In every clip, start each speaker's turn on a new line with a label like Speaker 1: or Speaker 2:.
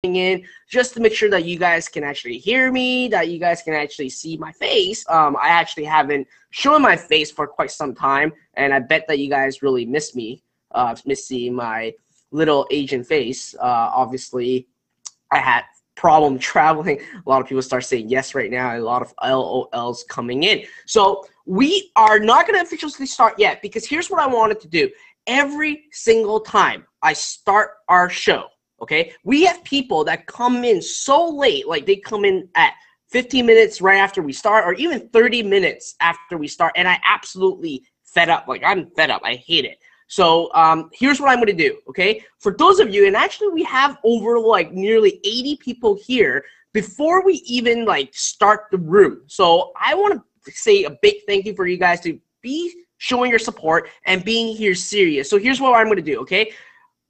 Speaker 1: in just to make sure that you guys can actually hear me, that you guys can actually see my face. I actually haven't shown my face for quite some time, and I bet that you guys really miss me, miss seeing my little Asian face. Obviously, I had problem traveling. A lot of people start saying yes right now, and a lot of LOLs coming in. So we are not going to officially start yet, because here's what I wanted to do. Every single time I start our show, okay, we have people that come in so late, like they come in at 15 minutes right after we start, or even 30 minutes after we start, and I absolutely fed up. Like, I'm fed up. I hate it. So here's what I'm going to do, okay? For those of you, and actually we have over like nearly 80 people here before we even like start the room. So I want to say a big thank you for you guys to be showing your support and being here serious. So here's what I'm going to do, okay?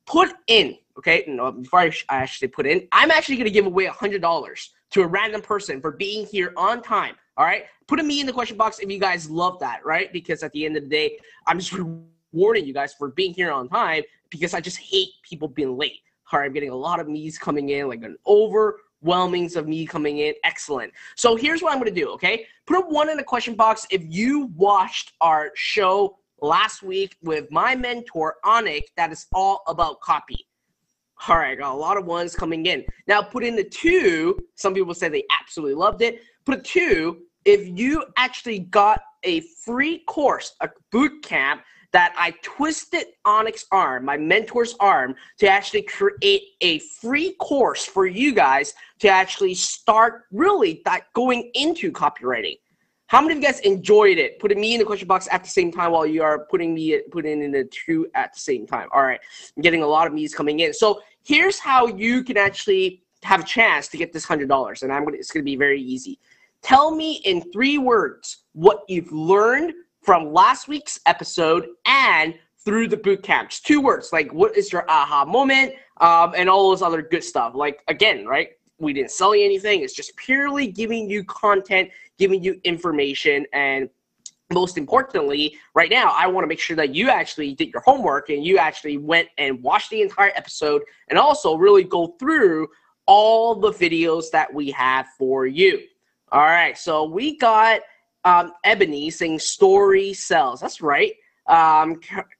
Speaker 1: Put in, okay, no, before I actually put in, I'm actually going to give away $100 to a random person for being here on time, all right? Put a me in the question box if you guys love that, right? Because at the end of the day, I'm just rewarding you guys for being here on time, because I just hate people being late. All right, I'm getting a lot of me's coming in, like an overwhelming of me coming in. Excellent. So here's what I'm going to do, okay? Put a 1 in the question box if you watched our show last week with my mentor, Onik, that is all about copy. All right, got a lot of 1s coming in. Now put in the 2. Some people say they absolutely loved it. Put a 2 if you actually got a free course, a boot camp, that I twisted Onik's arm, my mentor's arm, to actually create a free course for you guys to actually start really going into copywriting. How many of you guys enjoyed it? Put me in the question box at the same time while you are putting in the 2 at the same time. All right, I'm getting a lot of me's coming in. So here's how you can actually have a chance to get this $100, and it's going to be very easy. Tell me in 3 words what you've learned from last week's episode and through the boot camp. Just 2 words, like what is your aha moment, and all those other good stuff. Like, again, right? We didn't sell you anything. It's just purely giving you content, giving you information, and most importantly, right now, I want to make sure that you actually did your homework and you actually went and watched the entire episode, and also really go through all the videos that we have for you. All right, so we got Ebony saying story sells. That's right.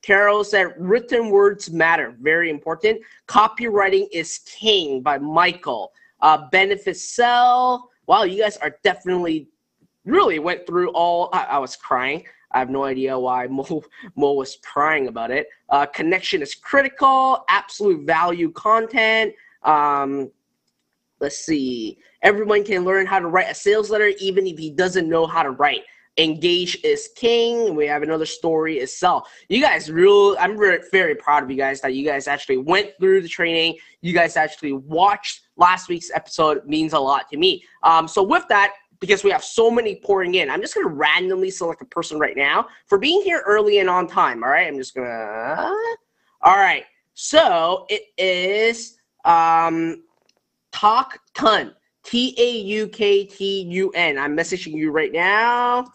Speaker 1: Carol said written words matter. Very important. Copywriting is king by Michael. Benefits sell. Wow, you guys are definitely really went through all. I was crying. I have no idea why Mo was crying about it. Connection is critical. Absolute value content. Let's see. Everyone can learn how to write a sales letter even if he doesn't know how to write. Engage is king. We have another story is sell. You guys I'm very, very proud of you guys that you guys actually went through the training. You guys actually watched last week's episode. It means a lot to me. So with that, because we have so many pouring in, I'm just going to randomly select a person right now for being here early and on time. All right. I'm just going to. All right. So it is Talk Ton. T-A-U-K-T-U-N. I'm messaging you right now.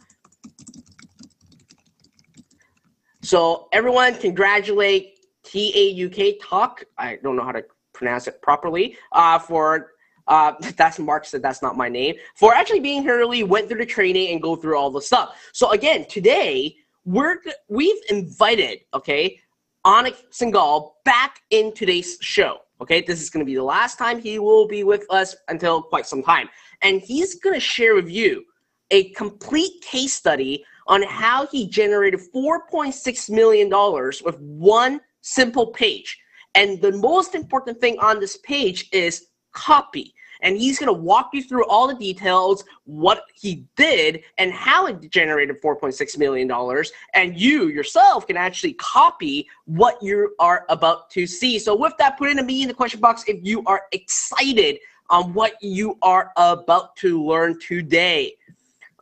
Speaker 1: So everyone, congratulate T-A-U-K, Talk. I don't know how to pronounce it properly. That's Mark said that's not my name. For actually being here early, went through the training and go through all the stuff. So again, today we've invited, okay, Onik Singhal back in today's show. Okay, this is going to be the last time he will be with us until quite some time. And he's going to share with you a complete case study on how he generated $4.6 million with 1 simple page. And the most important thing on this page is copy. And he's going to walk you through all the details, what he did, and how it generated $4.6 million. And you yourself can actually copy what you are about to see. So with that, put in a me in the question box if you are excited on what you are about to learn today.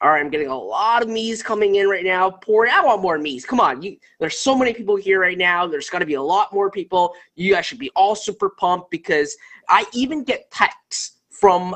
Speaker 1: All right, I'm getting a lot of me's coming in right now. I want more me's. Come on. There's so many people here right now. There's got to be a lot more people. You guys should be all super pumped, because I even get texts from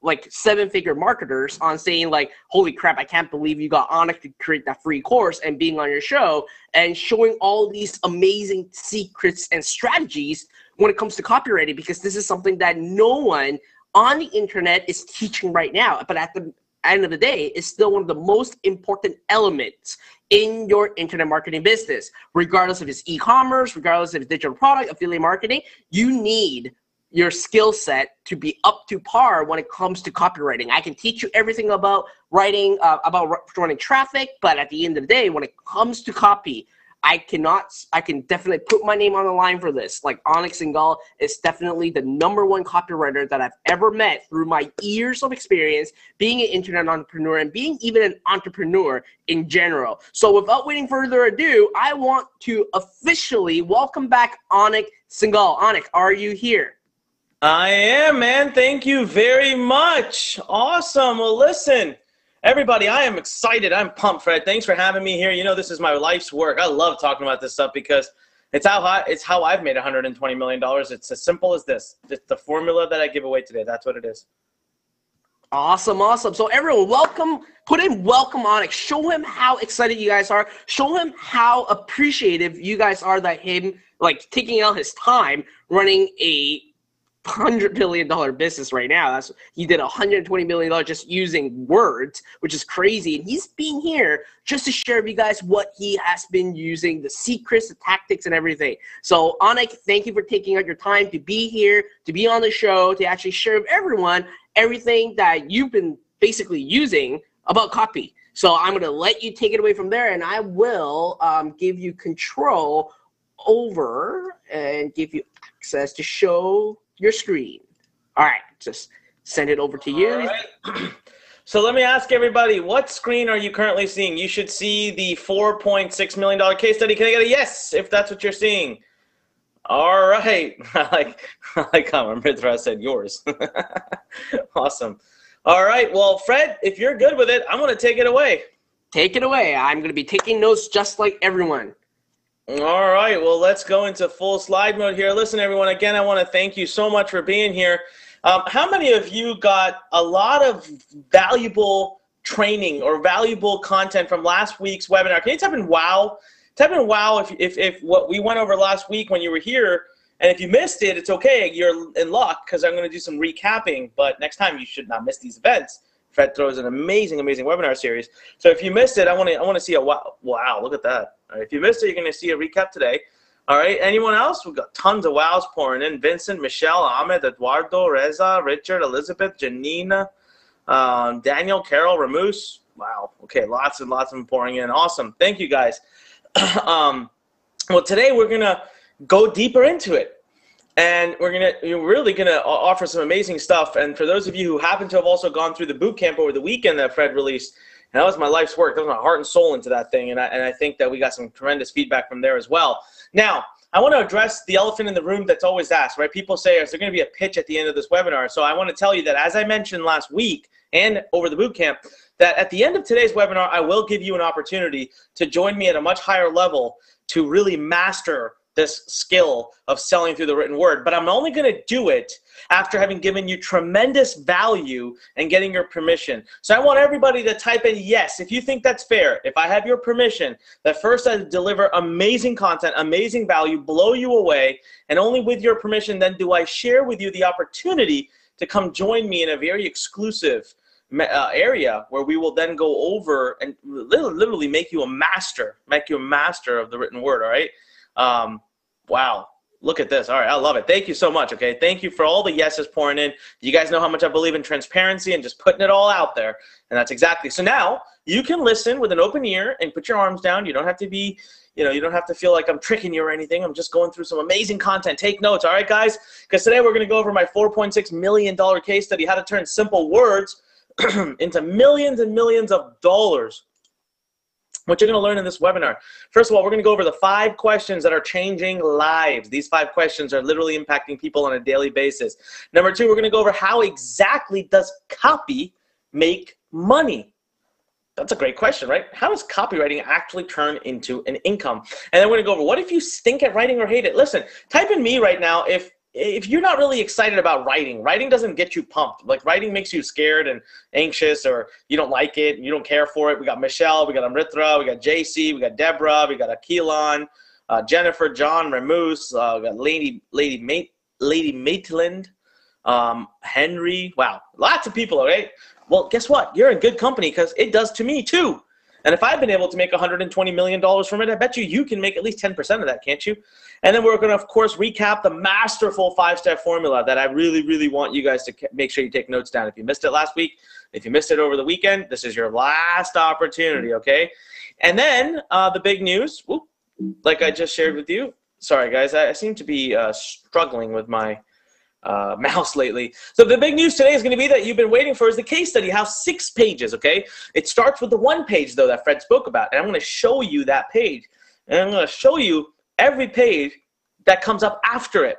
Speaker 1: like 7-figure marketers on saying like, holy crap, I can't believe you got Onik to create that free course and being on your show and showing all these amazing secrets and strategies when it comes to copywriting, because this is something that no one on the internet is teaching right now. But at the end of the day, it's still one of the most important elements in your internet marketing business. Regardless if it's e-commerce, regardless if it's digital product, affiliate marketing, you need your skill set to be up to par when it comes to copywriting. I can teach you everything about writing, about running traffic, but at the end of the day, when it comes to copy, I can definitely put my name on the line for this. Like, Onyx Singal is definitely the #1 copywriter that I've ever met through my years of experience being an internet entrepreneur and being even an entrepreneur in general. So without waiting further ado, I want to officially welcome back Onyx Singal. Onyx, are you here?
Speaker 2: I am, man. Thank you very much. Awesome. Well, listen, everybody, I am excited. I'm pumped, Fred. Thanks for having me here. You know, this is my life's work. I love talking about this stuff because it's how I've made $120 million. It's as simple as this. It's the formula that I give away today. That's what it is.
Speaker 1: Awesome, awesome. So everyone, welcome, put in welcome Onyx. Show him how excited you guys are. Show him how appreciative you guys are that him, like, taking out his time running a $100 billion business right now. He did $120 million just using words, which is crazy. And he's being here just to share with you guys what he has been using, the secrets, the tactics, and everything. So Onyx, thank you for taking out your time to be here, to be on the show, to actually share with everyone everything that you've been basically using about copy. So I'm going to let you take it away from there, and I will give you control over and give you access to show your screen. All right, just send it over to you.
Speaker 2: All right. So let me ask everybody, what screen are you currently seeing? You should see the $4.6 million case study. Can I get a yes if that's what you're seeing? All right. I like how Amritra said yours. Awesome. All right. Well, Fred, if you're good with it, I'm going to take it away.
Speaker 1: Take it away. I'm going to be taking notes just like everyone.
Speaker 2: All right, well, let's go into full slide mode here. Listen, everyone, again, I want to thank you so much for being here. How many of you got a lot of valuable training or valuable content from last week's webinar? Can you type in wow? Type in wow if what we went over last week when you were here, and if you missed it, it's okay. You're in luck because I'm going to do some recapping, but next time you should not miss these events. Fred throws an amazing, amazing webinar series. So if you missed it, I want to see a wow. Wow, look at that. All right, if you missed it, you're going to see a recap today. All right, anyone else? We've got tons of wows pouring in. Vincent, Michelle, Ahmed, Eduardo, Reza, Richard, Elizabeth, Janina, Daniel, Carol, Ramus. Wow, okay, lots and lots of them pouring in. Awesome, thank you guys. Well, today we're going to go deeper into it. And we're really gonna offer some amazing stuff. And for those of you who happen to have also gone through the boot camp over the weekend that Fred released, and that was my life's work. That was my heart and soul into that thing. And I think that we got some tremendous feedback from there as well. Now, I want to address the elephant in the room that's always asked, right? People say, is there going to be a pitch at the end of this webinar? So I want to tell you that, as I mentioned last week and over the boot camp, that at the end of today's webinar, I will give you an opportunity to join me at a much higher level to really master this skill of selling through the written word. But I'm only going to do it after having given you tremendous value and getting your permission. So I want everybody to type in yes if you think that's fair. If I have your permission, that first I deliver amazing content, amazing value, blow you away, and only with your permission then do I share with you the opportunity to come join me in a very exclusive area where we will then go over and literally make you a master of the written word. All right. Wow, look at this. All right, I love it. Thank you so much, okay? Thank you for all the yeses pouring in. You guys know how much I believe in transparency and just putting it all out there, and that's exactly. So now you can listen with an open ear and put your arms down. You don't have to be, you don't have to feel like I'm tricking you or anything. I'm just going through some amazing content. Take notes, all right, guys? Because today we're going to go over my $4.6 million case study, how to turn simple words into millions and millions of dollars. What you're going to learn in this webinar. First of all, we're going to go over the 5 questions that are changing lives. These 5 questions are literally impacting people on a daily basis. Number 2, we're going to go over how exactly does copy make money? That's a great question, right? How does copywriting actually turn into an income? And then we're going to go over what if you stink at writing or hate it? Listen, type in me right now if you're not really excited about writing. Writing doesn't get you pumped. Like, writing makes you scared and anxious, or you don't like it, you don't care for it. We got Michelle, we got Amritra, we got JC, we got Deborah, we got Akilon, Jennifer, John, Ramus, got Lady Maitland, Henry. Wow, lots of people, okay? Well, guess what? You're in good company because it does to me too. And if I've been able to make $120 million from it, I bet you can make at least 10% of that, can't you? And then we're going to, of course, recap the masterful 5-step formula that I really, really want you guys to make sure you take notes down. If you missed it last week, if you missed it over the weekend, this is your last opportunity, okay? And then the big news, like I just shared with you. Sorry, guys, I seem to be struggling with my mouse lately. So the big news today is going to be that you've been waiting for is the case study. How 6 pages, okay? It starts with the 1 page, though, that Fred spoke about. And I'm going to show you that page. And I'm going to show you every page that comes up after it.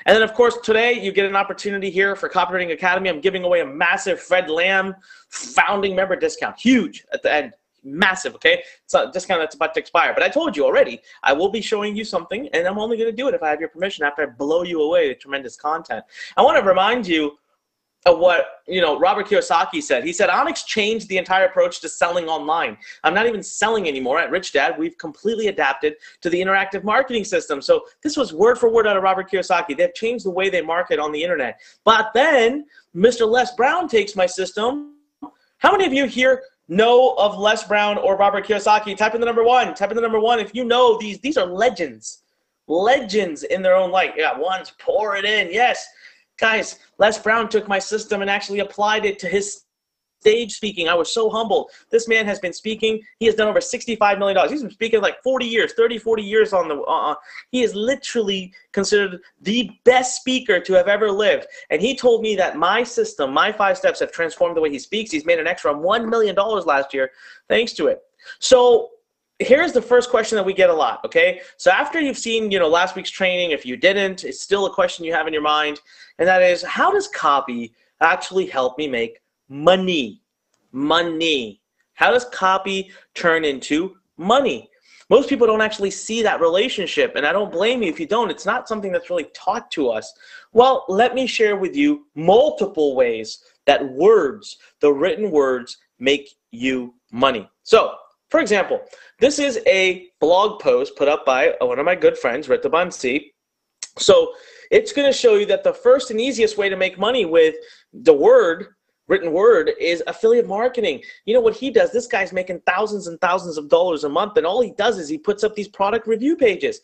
Speaker 2: And then, of course, today you get an opportunity here for Copywriting Academy. I'm giving away a massive Fred Lamb founding member discount. Huge at the end. Massive, okay? It's a discount that's about to expire. But I told you already, I will be showing you something, and I'm only going to do it if I have your permission after I blow you away with tremendous content. I want to remind you of what, Robert Kiyosaki said. He said, Onyx changed the entire approach to selling online. I'm not even selling anymore at Rich Dad. We've completely adapted to the interactive marketing system. So this was word for word out of Robert Kiyosaki. They've changed the way they market on the internet. But then Mr. Les Brown takes my system. How many of you here know of Les Brown or Robert Kiyosaki? Type in the number 1. Type in the number 1 if you know these are legends. Legends in their own light. Yeah, ones, pour it in. Yes. Guys, Les Brown took my system and actually applied it to his stage speaking. I was so humbled. This man has been speaking. He has done over $65 million. He's been speaking like 40 years, 30, 40 years on the, he is literally considered the best speaker to have ever lived. And he told me that my system, my 5 steps have transformed the way he speaks. He's made an extra $1 million last year thanks to it. So here's the first question that we get a lot, okay? So after you've seen, last week's training, if you didn't, it's still a question you have in your mind. And that is, how does copy actually help me make money? Money. How does copy turn into money? Most people don't actually see that relationship, and I don't blame you if you don't. It's not something that's really taught to us. Well, let me share with you multiple ways that words, the written words, make you money. So, for example, this is a blog post put up by one of my good friends, Rita Bansi. So it's going to show you that the first and easiest way to make money with the written word, is affiliate marketing. You know what he does? This guy's making thousands and thousands of dollars a month, and all he does is he puts up these product review pages.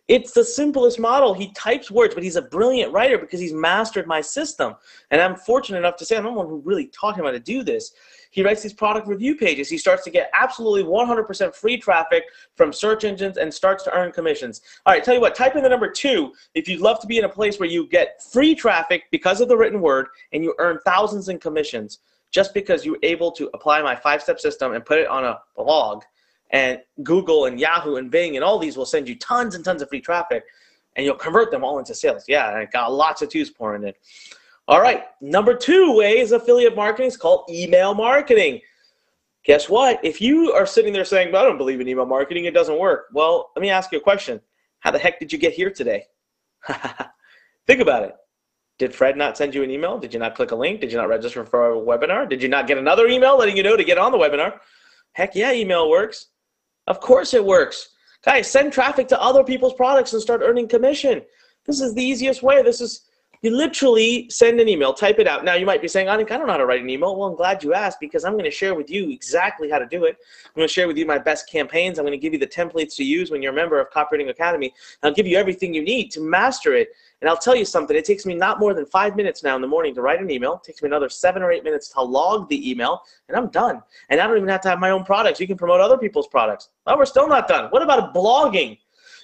Speaker 2: It's the simplest model. He types words, but he's a brilliant writer because he's mastered my system. And I'm fortunate enough to say I'm the one who really taught him how to do this. He writes these product review pages. He starts to get absolutely 100% free traffic from search engines and starts to earn commissions. All right, tell you what, type in the number 2 if you'd love to be in a place where you get free traffic because of the written word and you earn thousands in commissions just because you're able to apply my 5-step system and put it on a blog. And Google and Yahoo and Bing and all these will send you tons and tons of free traffic, and you'll convert them all into sales. Yeah, I got lots of 2s pouring in. All right, number 2 way is affiliate marketing. It's called email marketing. Guess what? If you are sitting there saying, I don't believe in email marketing, it doesn't work. Well, let me ask you a question. How the heck did you get here today? Think about it. Did Fred not send you an email? Did you not click a link? Did you not register for a webinar? Did you not get another email letting you know to get on the webinar? Heck yeah, email works. Of course it works. Guys, send traffic to other people's products and start earning commission. This is the easiest way. You literally send an email, type it out. Now you might be saying, I don't know how to write an email. Well, I'm glad you asked because I'm going to share with you exactly how to do it. I'm going to share with you my best campaigns. I'm going to give you the templates to use when you're a member of Copywriting Academy. I'll give you everything you need to master it. And I'll tell you something, it takes me not more than 5 minutes now in the morning to write an email. It takes me another 7 or 8 minutes to log the email, and I'm done. And I don't even have to have my own products. You can promote other people's products. Oh, we're still not done. What about blogging?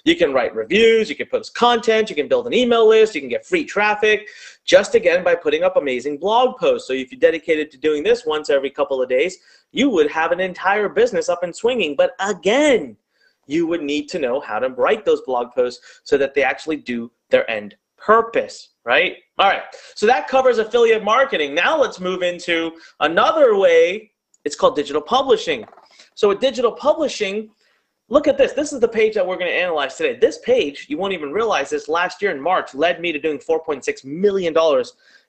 Speaker 2: You can write reviews, you can post content, you can build an email list, you can get free traffic, just again by putting up amazing blog posts. So if you dedicated to doing this once every couple of days, you would have an entire business up and swinging. But again, you would need to know how to write those blog posts so that they actually do their end purpose, right? All right, so that covers affiliate marketing. Now let's move into another way. It's called digital publishing. So with digital publishing, look at this. This is the page that we're going to analyze today. This page, you won't even realize this, last year in March led me to doing $4.6 million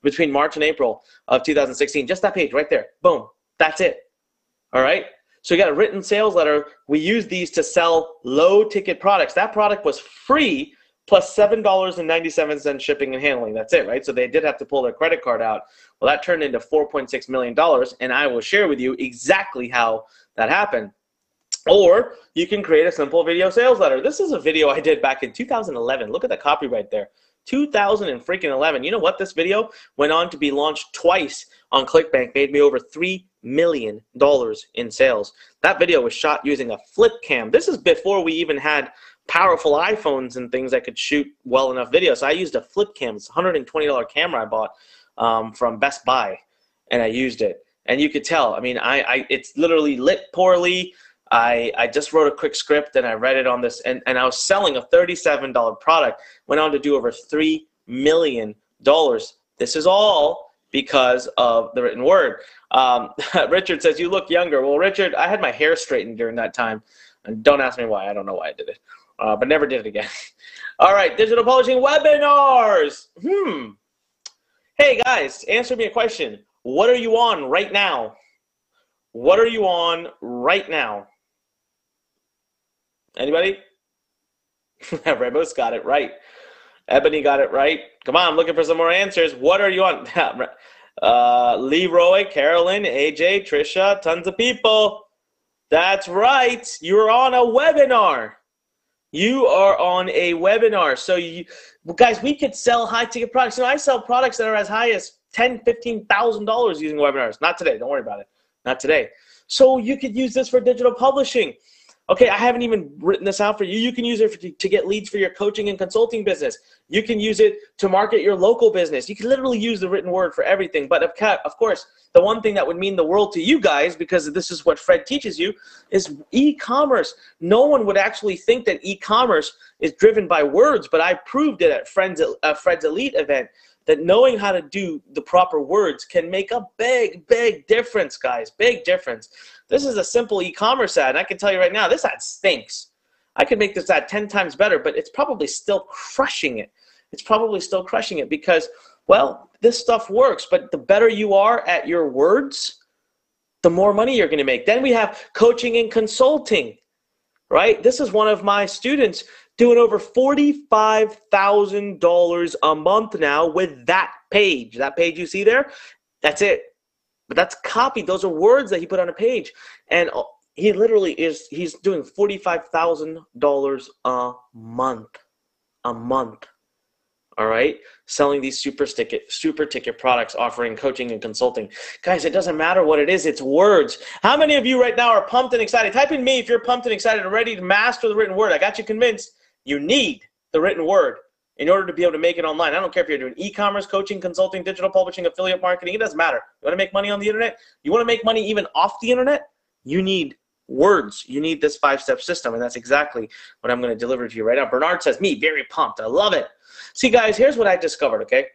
Speaker 2: between March and April of 2016. Just that page right there. Boom. That's it. All right? So you got a written sales letter. We use these to sell low ticket products. That product was free plus $7.97 shipping and handling. That's it, right? So they did have to pull their credit card out. Well, that turned into $4.6 million, and I will share with you exactly how that happened. Or you can create a simple video sales letter. This is a video I did back in 2011. Look at the copyright there. 2011. You know what? This video went on to be launched twice on ClickBank, made me over $3 million in sales. That video was shot using a flip cam. This is before we even had powerful iPhones and things that could shoot well enough video. So I used a flip cam. It's a $120 camera I bought from Best Buy, and I used it. And you could tell, I mean, it's literally lit poorly. I just wrote a quick script and I read it on this, and I was selling a $37 product, went on to do over $3 million. This is all because of the written word. Richard says, you look younger. Well, Richard, I had my hair straightened during that time, and don't ask me why. I don't know why I did it, but never did it again. All right, digital publishing webinars. Hey, guys, answer me a question. What are you on right now? What are you on right now? Anybody? Ramos got it right. Ebony got it right. Come on, I'm looking for some more answers. What are you on? Leroy, Carolyn, AJ, Trisha, tons of people. That's right. You're on a webinar. You are on a webinar. So, guys, we could sell high-ticket products. You know, I sell products that are as high as $10,000, $15,000 using webinars. Not today. Don't worry about it. Not today. So you could use this for digital publishing. Okay, I haven't even written this out for you. You can use it to get leads for your coaching and consulting business. You can use it to market your local business. You can literally use the written word for everything. But of course, the one thing that would mean the world to you guys, because this is what Fred teaches you, is e-commerce. No one would actually think that e-commerce is driven by words, but I proved it at Fred's Elite event, that knowing how to do the proper words can make a big, big difference, guys. Big difference. This is a simple e-commerce ad, and I can tell you right now, this ad stinks. I could make this ad 10 times better, but it's probably still crushing it. It's probably still crushing it because, well, this stuff works, but the better you are at your words, the more money you're going to make. Then we have coaching and consulting, right? This is one of my students doing over $45,000 a month now with that page. That page you see there, that's it. But that's copied. Those are words that he put on a page. And he literally he's doing $45,000 a month. A month. All right? Selling these super ticket products, offering coaching and consulting. Guys, it doesn't matter what it is. It's words. How many of you right now are pumped and excited? Type in me if you're pumped and excited and ready to master the written word. I got you convinced. You need the written word in order to be able to make it online. I don't care if you're doing e-commerce, coaching, consulting, digital publishing, affiliate marketing. It doesn't matter. You want to make money on the internet? You want to make money even off the internet? You need words. You need this 5-step system, and that's exactly what I'm going to deliver to you right now. Bernard says, me, very pumped. I love it. See, guys, here's what I discovered, okay?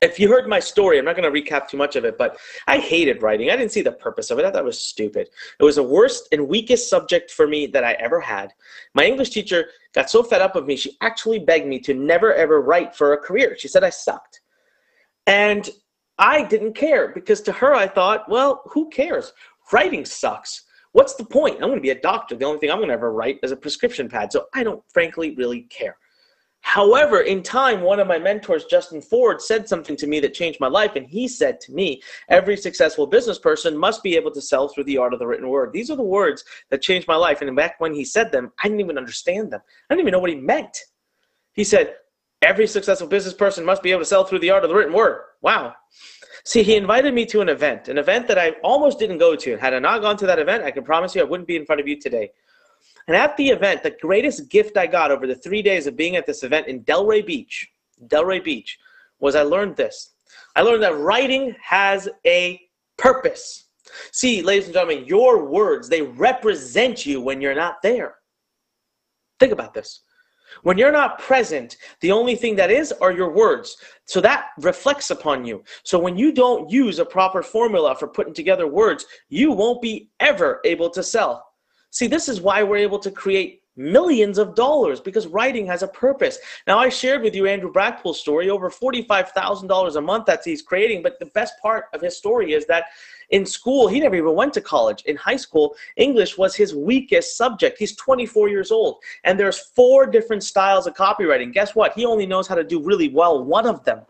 Speaker 2: If you heard my story, I'm not going to recap too much of it, but I hated writing. I didn't see the purpose of it. I thought it was stupid. It was the worst and weakest subject for me that I ever had. My English teacher got so fed up of me, she actually begged me to never, ever write for a career. She said I sucked. And I didn't care because to her I thought, well, who cares? Writing sucks. What's the point? I'm going to be a doctor. The only thing I'm going to ever write is a prescription pad. So I don't frankly really care. However, in time, one of my mentors, Justin Ford, said something to me that changed my life. And he said to me, every successful business person must be able to sell through the art of the written word. These are the words that changed my life. And back when he said them, I didn't even understand them. I didn't even know what he meant. He said, every successful business person must be able to sell through the art of the written word. Wow. See, he invited me to an event that I almost didn't go to. Had I not gone to that event, I can promise you I wouldn't be in front of you today. And at the event, the greatest gift I got over the 3 days of being at this event in Delray Beach, was I learned this. I learned that writing has a purpose. See, ladies and gentlemen, your words, they represent you when you're not there. Think about this. When you're not present, the only thing that is are your words. So that reflects upon you. So when you don't use a proper formula for putting together words, you won't be ever able to sell. See, this is why we're able to create millions of dollars because writing has a purpose. Now, I shared with you Andrew Brackpool's story, over $45,000 a month that he's creating. But the best part of his story is that in school, he never even went to college. In high school, English was his weakest subject. He's 24 years old, and there's 4 different styles of copywriting. Guess what? He only knows how to do really well one of them.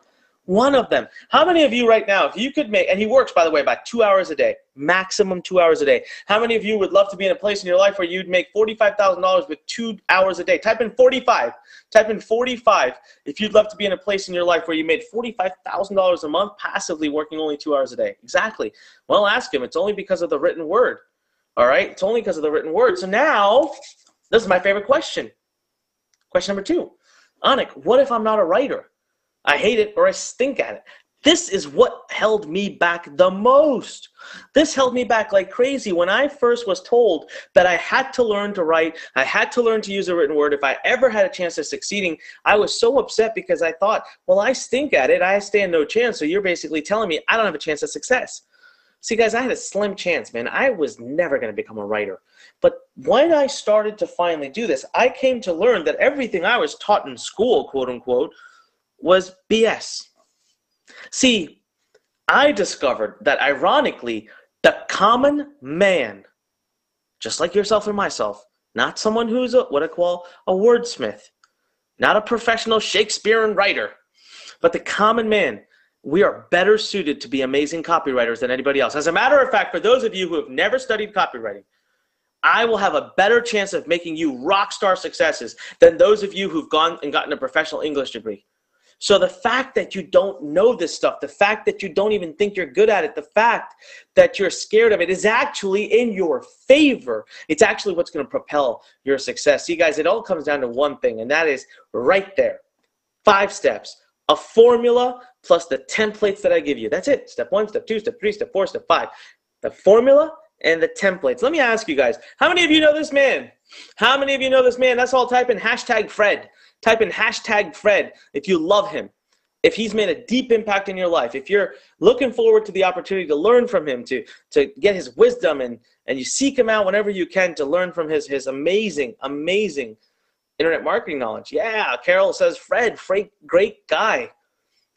Speaker 2: One of them. How many of you right now, if you could make, and he works, by the way, about 2 hours a day, maximum 2 hours a day. How many of you would love to be in a place in your life where you'd make $45,000 with 2 hours a day? Type in 45. Type in 45 if you'd love to be in a place in your life where you made $45,000 a month passively working only 2 hours a day. Exactly. Well, ask him. It's only because of the written word. All right? It's only because of the written word. So now, this is my favorite question. Question number 2. Anik, what if I'm not a writer? I hate it or I stink at it. This is what held me back the most. This held me back like crazy. When I first was told that I had to learn to write, I had to learn to use a written word, if I ever had a chance of succeeding, I was so upset because I thought, well, I stink at it. I stand no chance. So you're basically telling me I don't have a chance of success. See, guys, I had a slim chance, man. I was never going to become a writer. But when I started to finally do this, I came to learn that everything I was taught in school, quote unquote, was BS. See, I discovered that ironically, the common man, just like yourself and myself, not someone who's what I call a wordsmith, not a professional Shakespearean writer, but the common man, we are better suited to be amazing copywriters than anybody else. As a matter of fact, for those of you who have never studied copywriting, I will have a better chance of making you rock star successes than those of you who've gone and gotten a professional English degree. So the fact that you don't know this stuff, the fact that you don't even think you're good at it, the fact that you're scared of it is actually in your favor. It's actually what's going to propel your success. See, guys, it all comes down to one thing, and that is right there. 5 steps, a formula plus the templates that I give you. That's it. Step 1, step 2, step 3, step 4, step 5. The formula and the templates. Let me ask you guys, how many of you know this man? How many of you know this man? Let's all type in hashtag Fred. Type in hashtag Fred if you love him, if he's made a deep impact in your life, if you're looking forward to the opportunity to learn from him, to get his wisdom, and you seek him out whenever you can to learn from his amazing, amazing internet marketing knowledge. Yeah, Carol says Fred, great guy.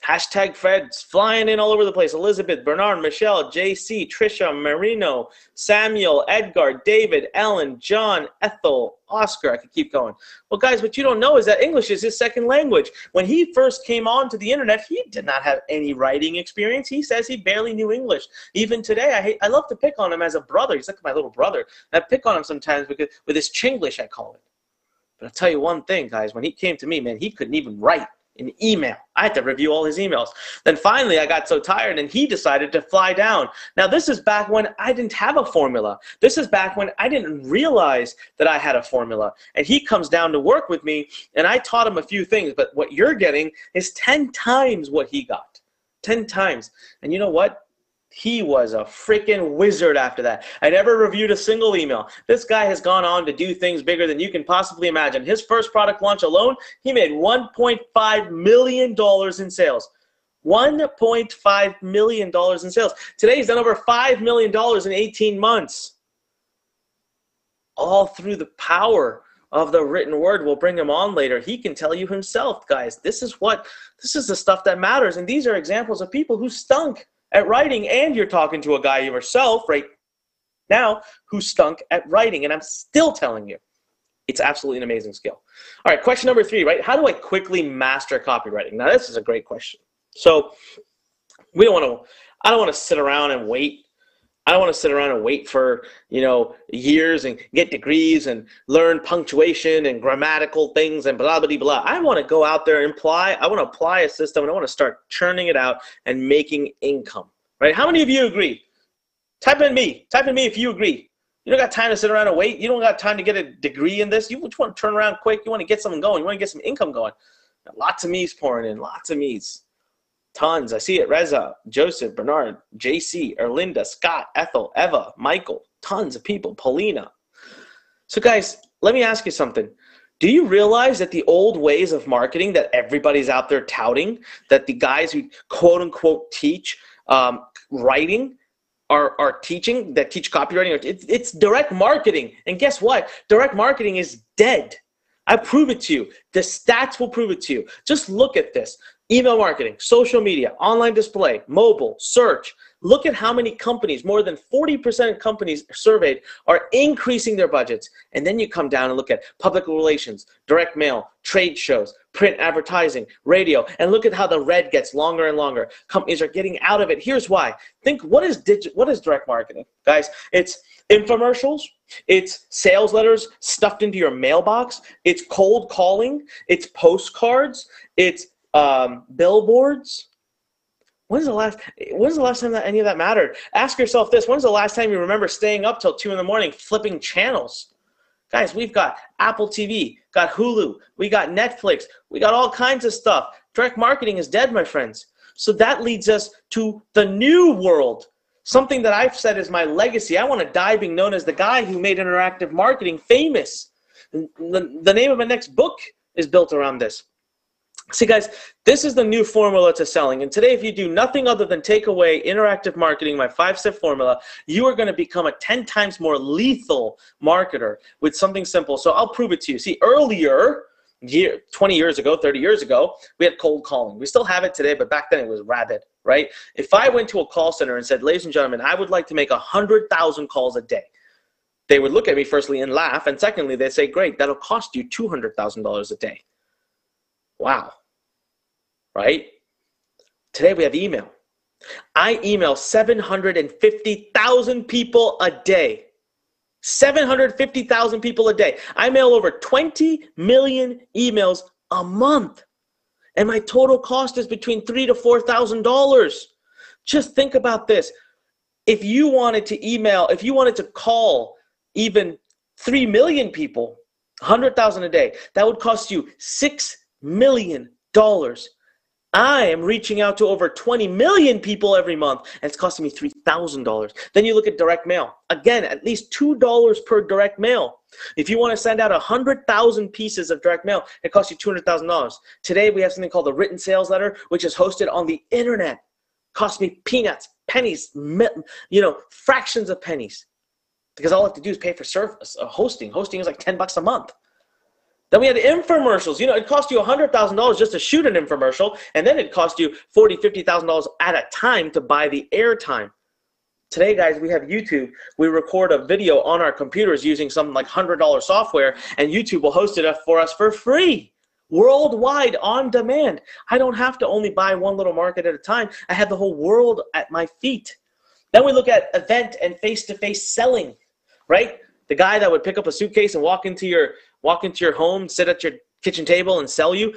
Speaker 2: Hashtag Fred's flying in all over the place. Elizabeth, Bernard, Michelle, JC, Trisha, Marino, Samuel, Edgar, David, Ellen, John, Ethel, Oscar. I could keep going. Well, guys, what you don't know is that English is his second language. When he first came onto the internet, he did not have any writing experience. He says he barely knew English. Even today, I love to pick on him as a brother. He's like my little brother. I pick on him sometimes because with his Chinglish, I call it. But I'll tell you one thing, guys. When he came to me, man, he couldn't even write an email. I had to review all his emails. Then finally I got so tired and he decided to fly down. Now this is back when I didn't have a formula. This is back when I didn't realize that I had a formula. And he comes down to work with me and I taught him a few things, but what you're getting is 10 times what he got. 10 times. And you know what? He was a freaking wizard after that. I never reviewed a single email. This guy has gone on to do things bigger than you can possibly imagine. His first product launch alone, he made $1.5 million in sales. $1.5 million in sales. Today he's done over $5 million in 18 months. All through the power of the written word. We'll bring him on later. He can tell you himself, guys. This is the stuff that matters. And these are examples of people who stunk at writing, and you're talking to a guy yourself right now who stunk at writing, and I'm still telling you, it's absolutely an amazing skill. All right, question number 3, right? How do I quickly master copywriting? Now, this is a great question. So, I don't want to sit around and wait. I don't want to sit around and wait for, years and get degrees and learn punctuation and grammatical things and blah, blah, blah. I want to go out there and I want to apply a system, and I want to start churning it out and making income, right? How many of you agree? Type in me if you agree. You don't got time to sit around and wait. You don't got time to get a degree in this. You just want to turn around quick. You want to get something going. You want to get some income going. Lots of me's pouring in, lots of me's. Tons. I see it. Reza, Joseph, Bernard, JC, Erlinda, Scott, Ethel, Eva, Michael. Tons of people. Paulina. So guys, let me ask you something. Do you realize that the old ways of marketing that everybody's out there touting, that the guys who quote unquote teach writing, are teaching, that teach copywriting, it's direct marketing. And guess what? Direct marketing is dead. I prove it to you. The stats will prove it to you. Just look at this. Email marketing, social media, online display, mobile, search. Look at how many companies, more than 40% of companies surveyed, are increasing their budgets. And then you come down and look at public relations, direct mail, trade shows, print advertising, radio, and look at how the red gets longer and longer. Companies are getting out of it. Here's why. Think, what is direct marketing? Guys, it's infomercials, it's sales letters stuffed into your mailbox, it's cold calling, it's postcards, it's billboards. When's the last time that any of that mattered? Ask yourself this: when's the last time you remember staying up till 2 in the morning flipping channels? Guys, we've got Apple TV, got Hulu, we got Netflix, we got all kinds of stuff. Direct marketing is dead, my friends. So that leads us to the new world. Something that I've said is my legacy. I want to die being known as the guy who made interactive marketing famous. The name of my next book is built around this. See, guys, this is the new formula to selling. And today, if you do nothing other than take away interactive marketing, my 5-step formula, you are going to become a 10 times more lethal marketer with something simple. So I'll prove it to you. See, earlier, 20 years ago, 30 years ago, we had cold calling. We still have it today, but back then it was rabid, right? If I went to a call center and said, ladies and gentlemen, I would like to make 100,000 calls a day, they would look at me firstly and laugh. And secondly, they'd say, great, that'll cost you $200,000 a day. Wow. Right? Today we have email. I email 750,000 people a day. 750,000 people a day. I mail over 20 million emails a month. And my total cost is between $3,000 to $4,000. Just think about this. If you wanted to email, if you wanted to call even 3 million people, 100,000 a day, that would cost you $6 million. I am reaching out to over 20 million people every month, and it's costing me $3,000. Then you look at direct mail. Again, at least $2 per direct mail. If you want to send out 100,000 pieces of direct mail, it costs you $200,000. Today, we have something called the written sales letter, which is hosted on the internet. Cost me peanuts, pennies, fractions of pennies. Because all I have to do is pay for service, hosting. Hosting is like $10 a month. Then we had infomercials. It cost you $100,000 just to shoot an infomercial, and then it cost you $40,000, $50,000 at a time to buy the airtime. Today, guys, we have YouTube. We record a video on our computers using something like $100 software, and YouTube will host it for us for free, worldwide, on demand. I don't have to only buy one little market at a time. I have the whole world at my feet. Then we look at event and face-to-face selling, right? The guy that would pick up a suitcase and walk into your home, sit at your kitchen table and sell you.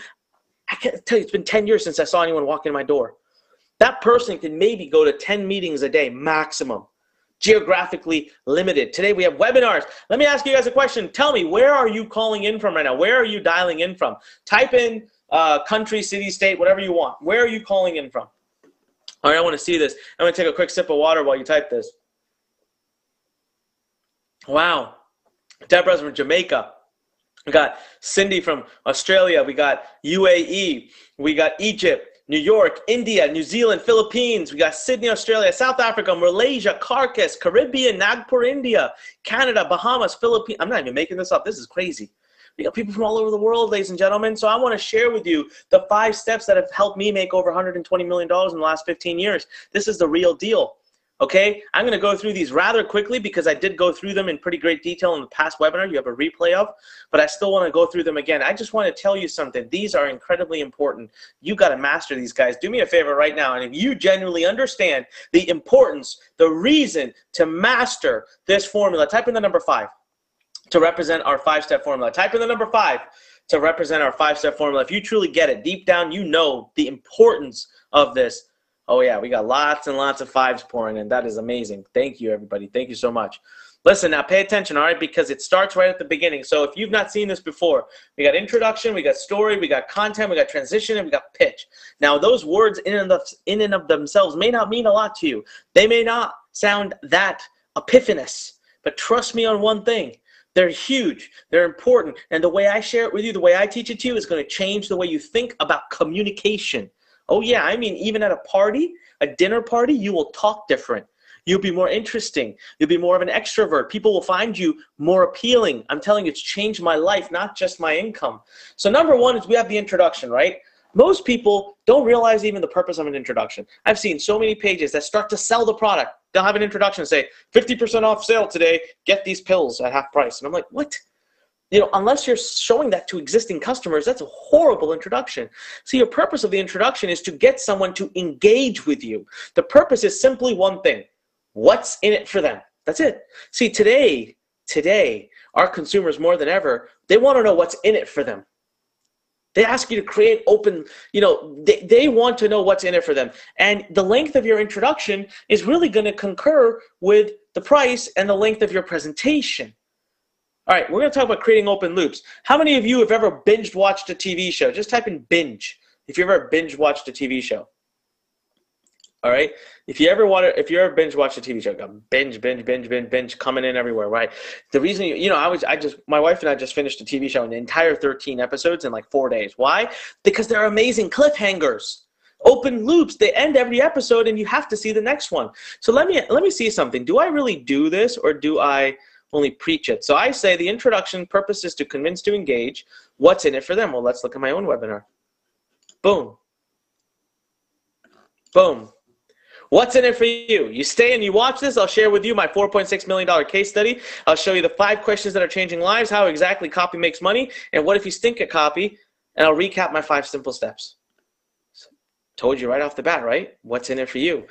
Speaker 2: I can't tell you, it's been 10 years since I saw anyone walk in my door. That person can maybe go to 10 meetings a day maximum, geographically limited. Today we have webinars. Let me ask you guys a question. Tell me, where are you calling in from right now? Where are you dialing in from? Type in country, city, state, whatever you want. Where are you calling in from? All right, I want to see this. I'm going to take a quick sip of water while you type this. Wow. Deborah's from Jamaica. We got Cindy from Australia. We got UAE. We got Egypt, New York, India, New Zealand, Philippines. We got Sydney, Australia, South Africa, Malaysia, Carcass, Caribbean, Nagpur, India, Canada, Bahamas, Philippines. I'm not even making this up. This is crazy. We got people from all over the world, ladies and gentlemen. So I want to share with you the 5 steps that have helped me make over $120 million in the last 15 years. This is the real deal. Okay, I'm going to go through these rather quickly because I did go through them in pretty great detail in the past webinar. You have a replay of, but I still want to go through them again. I just want to tell you something. These are incredibly important. You got to master these, guys. Do me a favor right now, and if you genuinely understand the importance, the reason to master this formula, type in the number 5 to represent our 5-step formula. Type in the number 5 to represent our 5-step formula. If you truly get it deep down, you know the importance of this. Oh, yeah, we got lots and lots of 5s pouring in. That is amazing. Thank you, everybody. Thank you so much. Listen, now pay attention, all right, because it starts right at the beginning. So if you've not seen this before, we got introduction, we got story, we got content, we got transition, and we got pitch. Now, those words in and of themselves may not mean a lot to you. They may not sound that epiphanous, but trust me on one thing. They're huge. They're important. And the way I share it with you, the way I teach it to you is going to change the way you think about communication. Oh, yeah, I mean, even at a party, a dinner party, you will talk different. You'll be more interesting. You'll be more of an extrovert. People will find you more appealing. I'm telling you, it's changed my life, not just my income. So number one is we have the introduction, right? Most people don't realize even the purpose of an introduction. I've seen so many pages that start to sell the product. They'll have an introduction, say 50% off sale today, get these pills at half price. And I'm like, what? You know, unless you're showing that to existing customers, that's a horrible introduction. So your purpose of the introduction is to get someone to engage with you. The purpose is simply one thing. What's in it for them? That's it. See, today, our consumers more than ever, they want to know what's in it for them. They ask you to create open, they want to know what's in it for them. And the length of your introduction is really going to concur with the price and the length of your presentation. All right, we're going to talk about creating open loops. How many of you have ever binge watched a TV show? Just type in binge if you've ever binge watched a TV show. All right, if you ever binge watched a TV show, go binge coming in everywhere, right? The reason, my wife and I just finished a TV show, an entire 13 episodes in like 4 days. Why? Because they're amazing cliffhangers. Open loops, they end every episode and you have to see the next one. So let me see something. Do I really do this or do I only preach it? So I say the introduction purpose is to convince, to engage. What's in it for them? Well, let's look at my own webinar. Boom. Boom. What's in it for you? You stay and you watch this. I'll share with you my $4.6 million case study. I'll show you the 5 questions that are changing lives, how exactly copy makes money, and what if you stink at copy, and I'll recap my 5 simple steps. So, told you right off the bat, right? What's in it for you?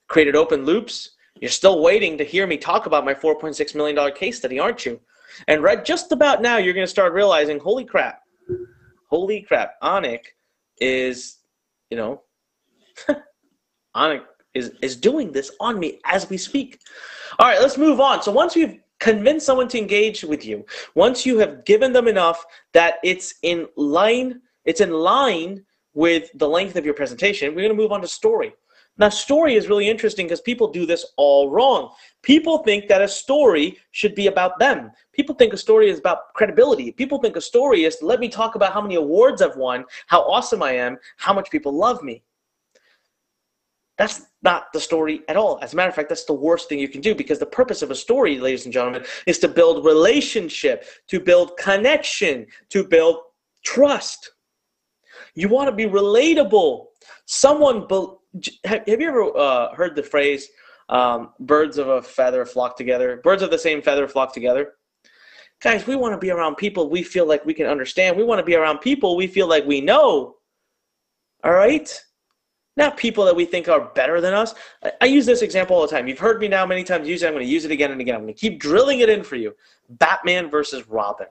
Speaker 2: Created open loops. You're still waiting to hear me talk about my $4.6 million case study, aren't you? And right just about now, you're going to start realizing, holy crap, Anik is, Anik is doing this on me as we speak. All right, let's move on. So once we've convinced someone to engage with you, once you have given them enough that it's in line with the length of your presentation, we're going to move on to story. Now, story is really interesting because people do this all wrong. People think that a story should be about them. People think a story is about credibility. People think a story is, let me talk about how many awards I've won, how awesome I am, how much people love me. That's not the story at all. As a matter of fact, that's the worst thing you can do, because the purpose of a story, ladies and gentlemen, is to build relationship, to build connection, to build trust. You want to be relatable. Have you ever heard the phrase, birds of a feather flock together? Birds of the same feather flock together. Guys, we want to be around people we feel like we can understand. We want to be around people we feel like we know. All right? Not people that we think are better than us. I use this example all the time. You've heard me now many times use it. I'm going to use it again and again. I'm going to keep drilling it in for you. Batman versus Robin.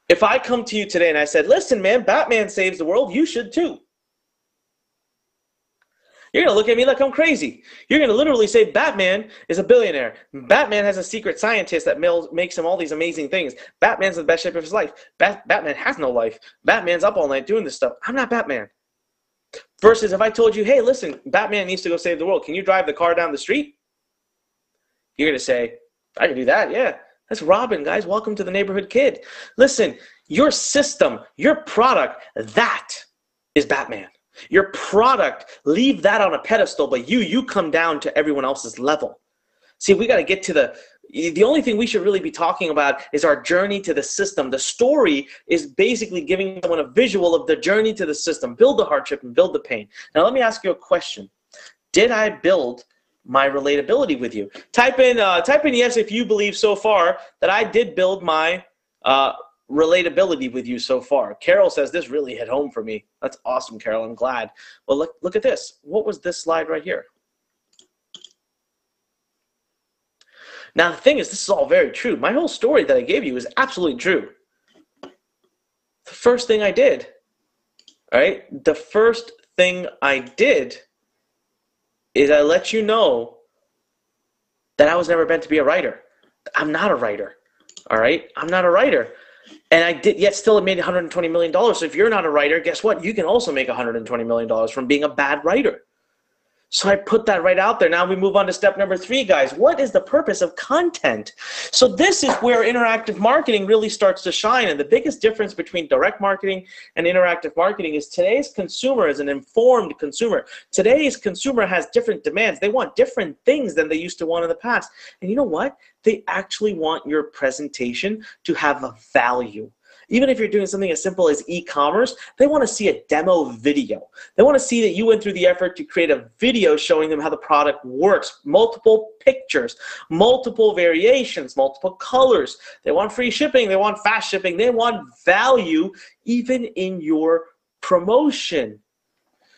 Speaker 2: If I come to you today and I said, listen, man, Batman saves the world. You should too. You're going to look at me like I'm crazy. You're going to literally say Batman is a billionaire. Batman has a secret scientist that makes him all these amazing things. Batman's in the best shape of his life. Batman has no life. Batman's up all night doing this stuff. I'm not Batman. Versus if I told you, hey, listen, Batman needs to go save the world. Can you drive the car down the street? You're going to say, I can do that, yeah. That's Robin, guys. Welcome to the neighborhood kid. Listen, your system, your product, that is Batman. Your product, leave that on a pedestal, but you come down to everyone else's level. See, we got to get to the only thing we should really be talking about is our journey to the system. The story is basically giving someone a visual of the journey to the system. Build the hardship and build the pain. Now, let me ask you a question. Did I build my relatability with you? Type in yes if you believe so far that I did build my relatability with you so far. Carol says this really hit home for me. That's awesome, Carol. I'm glad. Well, look at this. What was this slide right here? Now, the thing is, this is all very true. My whole story that I gave you is absolutely true. The first thing I did, all right? The first thing I did is I let you know that I was never meant to be a writer. I'm not a writer, all right? I'm not a writer. And I did, yet still made $120 million. So if you're not a writer, guess what? You can also make $120 million from being a bad writer. So I put that right out there. Now we move on to step number 3, guys. What is the purpose of content? So this is where interactive marketing really starts to shine. And the biggest difference between direct marketing and interactive marketing is today's consumer is an informed consumer. Today's consumer has different demands. They want different things than they used to want in the past. And you know what? They actually want your presentation to have a value. Even if you're doing something as simple as e-commerce, they want to see a demo video. They want to see that you went through the effort to create a video showing them how the product works, multiple pictures, multiple variations, multiple colors. They want free shipping. They want fast shipping. They want value even in your promotion.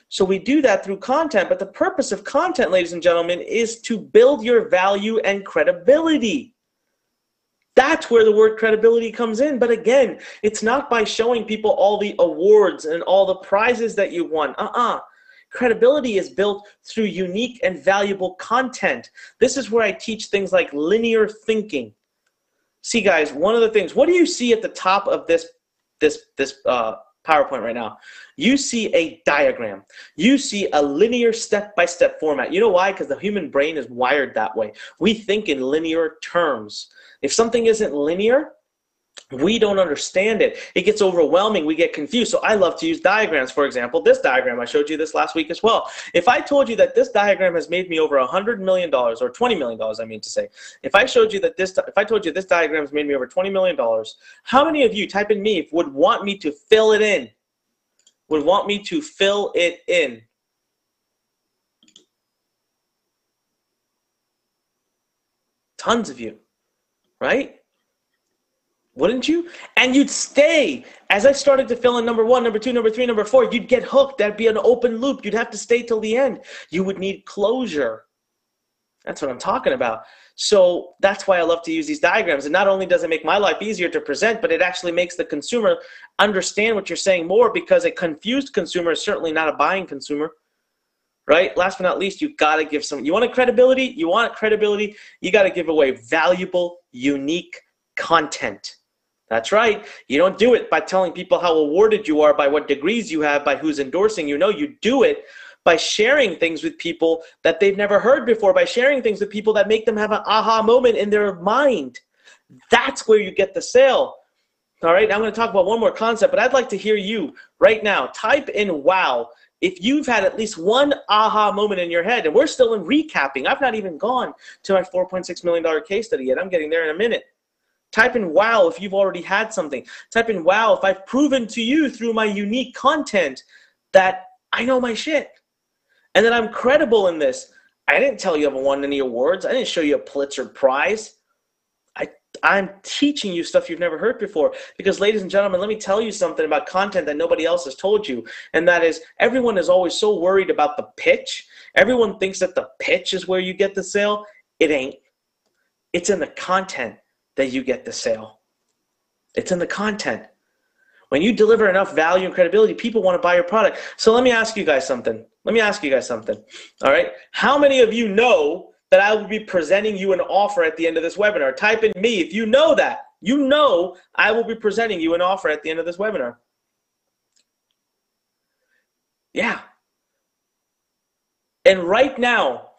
Speaker 2: So we do that through content, but the purpose of content, ladies and gentlemen, is to build your value and credibility. That's where the word credibility comes in. But again, it's not by showing people all the awards and all the prizes that you won. Credibility is built through unique and valuable content. This is where I teach things like linear thinking. See, guys, one of the things, what do you see at the top of this PowerPoint right now? You see a diagram. You see a linear step-by-step format. You know why? Because the human brain is wired that way. We think in linear terms. If something isn't linear, we don't understand it. It gets overwhelming. We get confused. So I love to use diagrams. For example, this diagram, I showed you this last week as well. If I told you that this diagram has made me over $100 million, or $20 million, I mean to say, if I told you this diagram has made me over $20 million, how many of you, type in me, would want me to fill it in? Would want me to fill it in? Tons of you, right? Wouldn't you? And you'd stay. As I started to fill in number 1, number 2, number 3, number 4, you'd get hooked. That'd be an open loop. You'd have to stay till the end. You would need closure. That's what I'm talking about. So that's why I love to use these diagrams. And not only does it make my life easier to present, but it actually makes the consumer understand what you're saying more, because a confused consumer is certainly not a buying consumer. Right? Last but not least, you got to give some, you want credibility? You want credibility? You got to give away valuable, unique content. That's right. You don't do it by telling people how awarded you are, by what degrees you have, by who's endorsing you. No, you do it by sharing things with people that they've never heard before, by sharing things with people that make them have an aha moment in their mind. That's where you get the sale. All right, now I'm going to talk about one more concept, but I'd like to hear you right now. Type in wow if you've had at least one aha moment in your head. And we're still in recapping. I've not even gone to my $4.6 million case study yet. I'm getting there in a minute. Type in wow if you've already had something. Type in wow if I've proven to you through my unique content that I know my shit and that I'm credible in this. I didn't tell you I haven't won any awards. I didn't show you a Pulitzer Prize. I'm teaching you stuff you've never heard before. Because, ladies and gentlemen, let me tell you something about content that nobody else has told you. And that is, everyone is always so worried about the pitch. Everyone thinks that the pitch is where you get the sale. It ain't. It's in the content that you get the sale. It's in the content. When you deliver enough value and credibility, people want to buy your product. So let me ask you guys something. All right. How many of you know that I will be presenting you an offer at the end of this webinar? Type in me if you know that. You know I will be presenting you an offer at the end of this webinar. Yeah. And right now,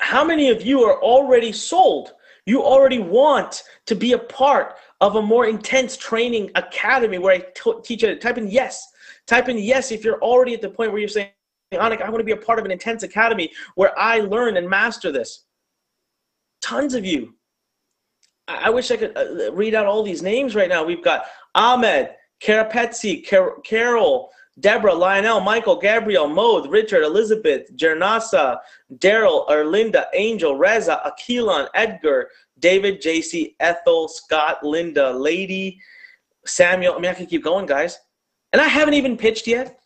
Speaker 2: how many of you are already sold? You already want to be a part of a more intense training academy where I teach you. Type in yes. Type in yes if you're already at the point where you're saying, Anik, I want to be a part of an intense academy where I learn and master this. Tons of you. I wish I could read out all these names right now. We've got Ahmed, Karapetsi, Carol, Deborah, Lionel, Michael, Gabriel, Maud, Richard, Elizabeth, Jernasa, Daryl, Erlinda, Angel, Reza, Akilon, Edgar, David, JC, Ethel, Scott, Linda, Lady, Samuel. I mean, I can keep going, guys. And I haven't even pitched yet.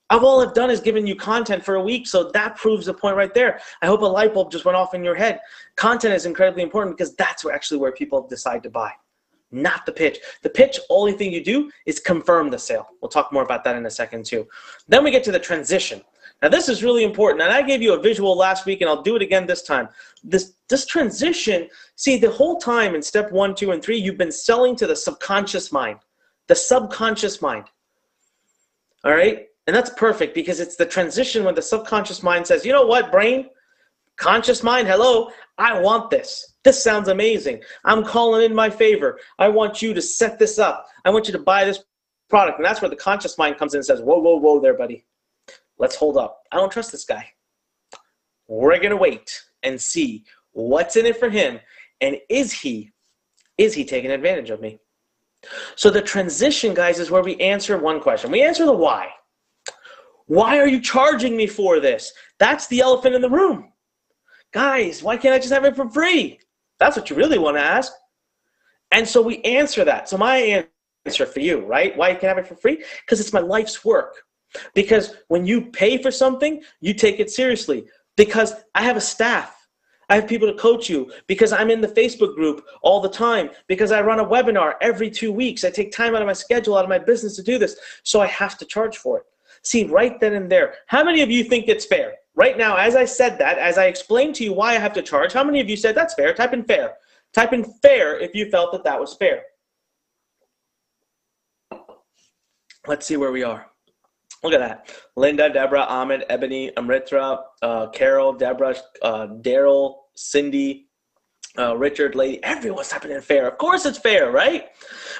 Speaker 2: All I've done is given you content for a week, so that proves the point right there. I hope a light bulb just went off in your head. Content is incredibly important because that's actually where people decide to buy, not the pitch. The pitch, only thing you do is confirm the sale. We'll talk more about that in a second too. Then we get to the transition. Now this is really important, and I gave you a visual last week, and I'll do it again this time. This transition, see, the whole time in step 1, 2, and 3, you've been selling to the subconscious mind. The subconscious mind. All right? And that's perfect because it's the transition when the subconscious mind says, you know what, brain, conscious mind, hello, I want this. This sounds amazing. I'm calling in my favor. I want you to set this up. I want you to buy this product. And that's where the conscious mind comes in and says, whoa, whoa, whoa there, buddy. Let's hold up. I don't trust this guy. We're going to wait and see what's in it for him. And is he taking advantage of me? So the transition, guys, is where we answer one question. We answer the why. Why are you charging me for this? That's the elephant in the room. Guys, why can't I just have it for free? That's what you really want to ask. And so we answer that. So my answer for you, right? Why can't I have it for free? Because it's my life's work. Because when you pay for something, you take it seriously. Because I have a staff. I have people to coach you, because I'm in the Facebook group all the time, because I run a webinar every 2 weeks. I take time out of my schedule, out of my business to do this. So I have to charge for it. See, right then and there, how many of you think it's fair? Right now, as I said that, as I explained to you why I have to charge, how many of you said that's fair? Type in fair. Type in fair if you felt that that was fair. Let's see where we are. Look at that. Linda, Deborah, Ahmed, Ebony, Amritra, Carol, Deborah, Daryl, Cindy, Richard, Lady. Everyone's typing in fair. Of course it's fair, right?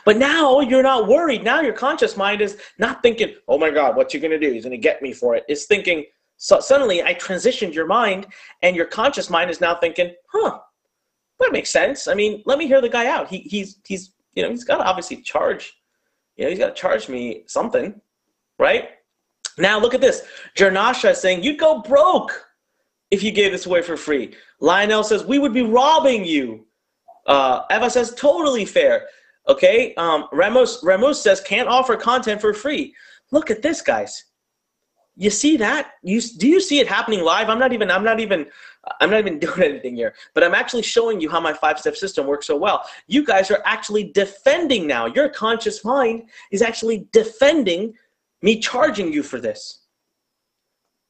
Speaker 2: But now you're not worried. Now your conscious mind is not thinking, oh my God, what's he going to do? He's going to get me for it. It's thinking, so suddenly I transitioned your mind, and your conscious mind is now thinking, huh, that makes sense. I mean, let me hear the guy out. He's got to obviously charge. He's got to charge me something, right? Now look at this. Jarnasha is saying, you'd go broke if you gave this away for free. Lionel says, we would be robbing you. Eva says, totally fair. Okay. Ramos says, can't offer content for free. Look at this, guys. You see that? Do you see it happening live? I'm not even doing anything here, but I'm actually showing you how my 5-step system works so well. You guys are actually defending now. Your conscious mind is actually defending me charging you for this.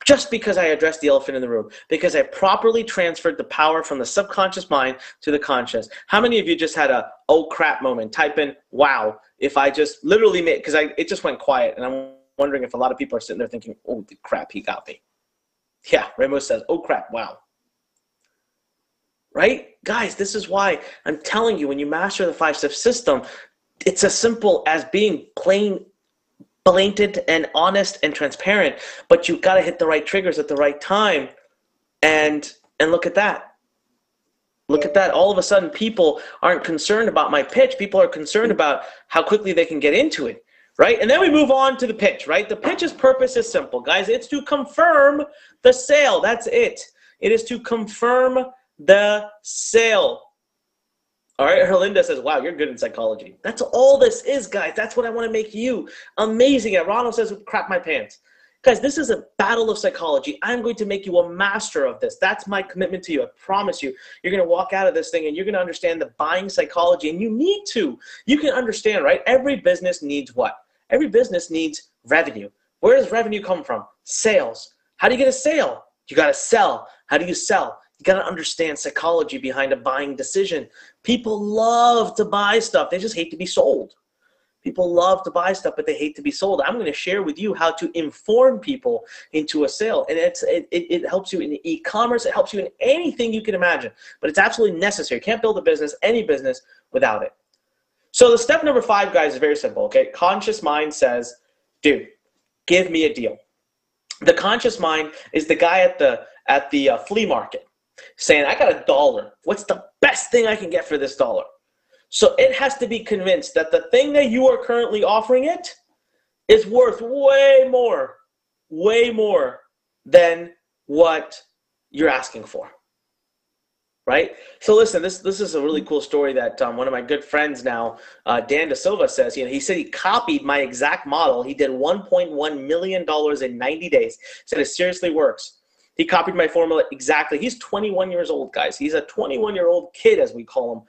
Speaker 2: Just because I addressed the elephant in the room, because I properly transferred the power from the subconscious mind to the conscious. How many of you just had a oh crap moment? Type in wow. If I just literally made, because it just went quiet, and I'm wondering if a lot of people are sitting there thinking, oh the crap, he got me. Yeah, Ramos says, oh crap, wow. Right? Guys, this is why I'm telling you, when you master the 5-step system, it's as simple as being plain blatant and honest and transparent, but you've got to hit the right triggers at the right time. And look at that. Look at that. All of a sudden, people aren't concerned about my pitch. People are concerned about how quickly they can get into it, right? And then we move on to the pitch, right? The pitch's purpose is simple, guys. It's to confirm the sale. That's it. It is to confirm the sale. All right, Herlinda says, wow, you're good in psychology. That's all this is, guys. That's what I want to make you amazing at. Ronald says, crap my pants. Guys, this is a battle of psychology. I'm going to make you a master of this. That's my commitment to you. I promise you. You're going to walk out of this thing and you're going to understand the buying psychology, and you need to. You can understand, right? Every business needs what? Every business needs revenue. Where does revenue come from? Sales. How do you get a sale? You got to sell. How do you sell? You got to understand psychology behind a buying decision. People love to buy stuff. They just hate to be sold. People love to buy stuff, but they hate to be sold. I'm going to share with you how to inform people into a sale. And it helps you in e-commerce. It helps you in anything you can imagine. But it's absolutely necessary. You can't build a business, any business, without it. So the step number 5, guys, is very simple. Okay, conscious mind says, dude, give me a deal. The conscious mind is the guy at the flea market saying, I got $1. What's the best thing I can get for this $1? So it has to be convinced that the thing that you are currently offering it is worth way more than what you're asking for. Right? So listen, this is a really cool story that one of my good friends now, Dan De Silva, says. He said he copied my exact model. He did $1.1 million in 90 days. Said it seriously works. He copied my formula exactly. He's 21 years old, guys. He's a 21-year-old kid, as we call him.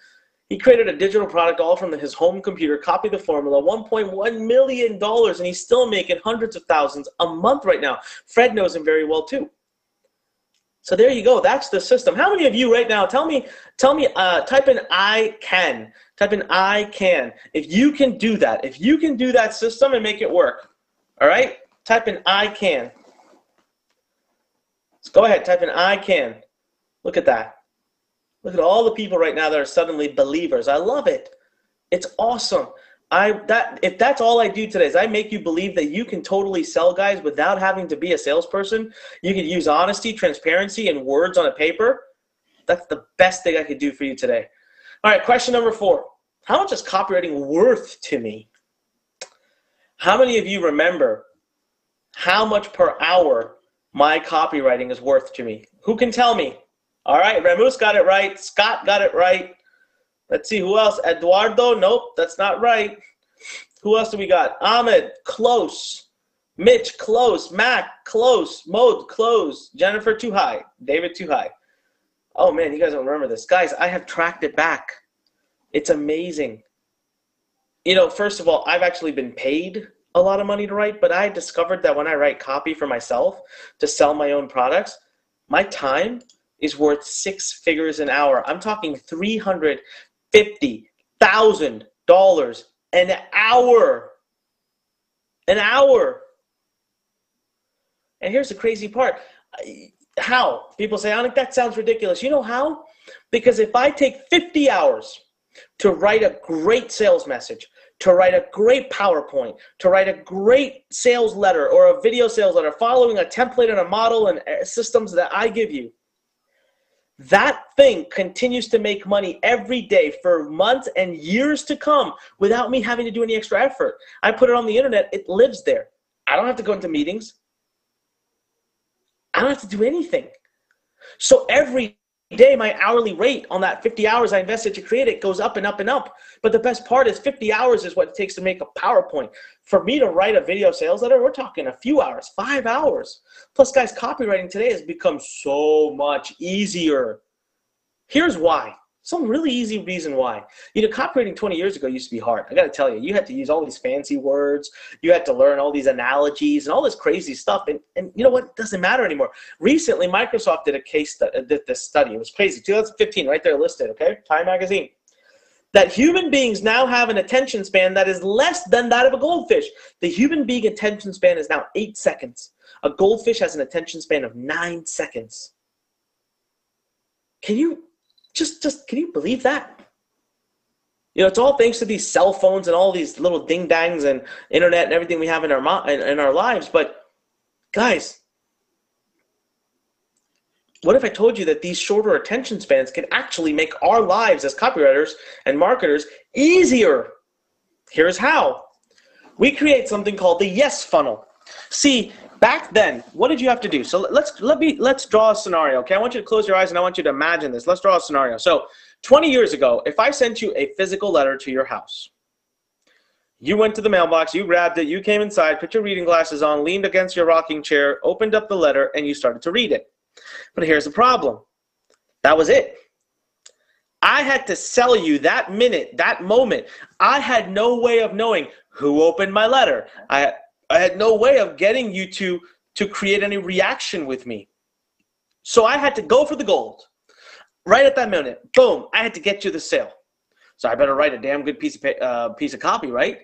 Speaker 2: He created a digital product all from his home computer, copied the formula, $1.1 million, and he's still making hundreds of thousands a month right now. Fred knows him very well, too. So there you go. That's the system. How many of you right now, tell me, type in I can. Type in I can. If you can do that, if you can do that system and make it work, all right? Type in I can. Let's go ahead, type in I can. Look at that. Look at all the people right now that are suddenly believers. I love it. It's awesome. If that's all I do today is I make you believe that you can totally sell, guys, without having to be a salesperson. You can use honesty, transparency, and words on a paper. That's the best thing I could do for you today. All right, question number 4. How much is copywriting worth to me? How many of you remember how much per hour my copywriting is worth to me? Who can tell me? All right, Ramus got it right. Scott got it right. Let's see, who else? Eduardo, nope, that's not right. Who else do we got? Ahmed, close. Mitch, close. Mac, close. Mode, close. Jennifer, too high. David, too high. Oh man, you guys don't remember this. Guys, I have tracked it back. It's amazing. You know, first of all, I've actually been paid a lot of money to write, but I discovered that when I write copy for myself to sell my own products, my time is worth 6 figures an hour. I'm talking $350,000 an hour. An hour. And here's the crazy part. How? People say, Anik, that sounds ridiculous. You know how? Because if I take 50 hours to write a great sales message, to write a great PowerPoint, to write a great sales letter or a video sales letter, following a template and a model and systems that I give you, that thing continues to make money every day for months and years to come without me having to do any extra effort. I put it on the internet. It lives there. I don't have to go into meetings. I don't have to do anything. So every day, my hourly rate on that 50 hours I invested to create it goes up and up and up. But the best part is 50 hours is what it takes to make a PowerPoint. For me to write a video sales letter, we're talking a few hours, 5 hours. Plus, guys, copywriting today has become so much easier. Here's why. Some really easy reason why. You know, copywriting 20 years ago used to be hard. I got to tell you, you had to use all these fancy words. You had to learn all these analogies and all this crazy stuff. And you know what? It doesn't matter anymore. Recently, Microsoft did a case study, did this study. It was crazy. 2015, right there listed, okay? Time magazine. That human beings now have an attention span that is less than that of a goldfish. The human being attention span is now 8 seconds. A goldfish has an attention span of 9 seconds. Can you can you believe that? You know, it's all thanks to these cell phones and all these little ding dangs and internet and everything we have in our lives. But guys, what if I told you that these shorter attention spans can actually make our lives as copywriters and marketers easier? Here's how. We create something called the yes funnel. See, back then, what did you have to do? So let's draw a scenario, okay? I want you to close your eyes and I want you to imagine this. Let's draw a scenario. So 20 years ago, if I sent you a physical letter to your house, you went to the mailbox, you grabbed it, you came inside, put your reading glasses on, leaned against your rocking chair, opened up the letter, and you started to read it. But here's the problem. That was it. I had to sell you that minute, that moment. I had no way of knowing who opened my letter. I had no way of getting you to create any reaction with me. So I had to go for the gold. Right at that minute, boom, I had to get you the sale. So I better write a damn good piece of copy, right?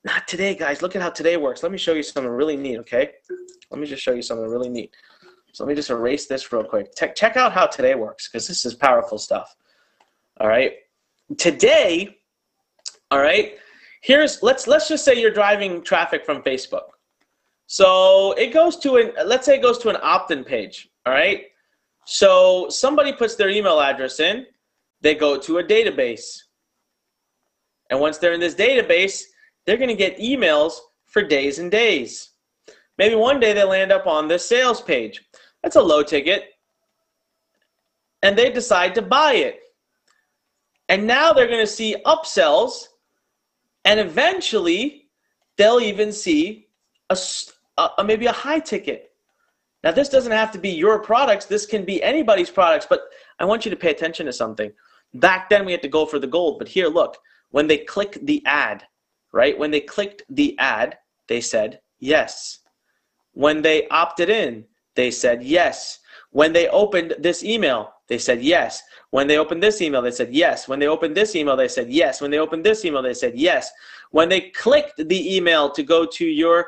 Speaker 2: Not today, guys. Look at how today works. Let me show you something really neat, okay? Let me just show you something really neat. So let me just erase this real quick. Check out how today works, because this is powerful stuff. All right? Today, all right, let's just say you're driving traffic from Facebook. So it goes to let's say it goes to an opt-in page, all right? So somebody puts their email address in, they go to a database. And once they're in this database, they're going to get emails for days and days. Maybe one day they land up on this sales page. That's a low ticket. And they decide to buy it. And now they're going to see upsells. And eventually, they'll even see maybe a high ticket. Now, this doesn't have to be your products. This can be anybody's products. But I want you to pay attention to something. Back then, we had to go for the gold. But here, look. When they click the ad, right? When they clicked the ad, they said yes. When they opted in, they said yes. When they opened this email, they said yes. When they opened this email, they said yes. When they opened this email, they said yes. When they opened this email, they said yes. When they clicked the email to go to your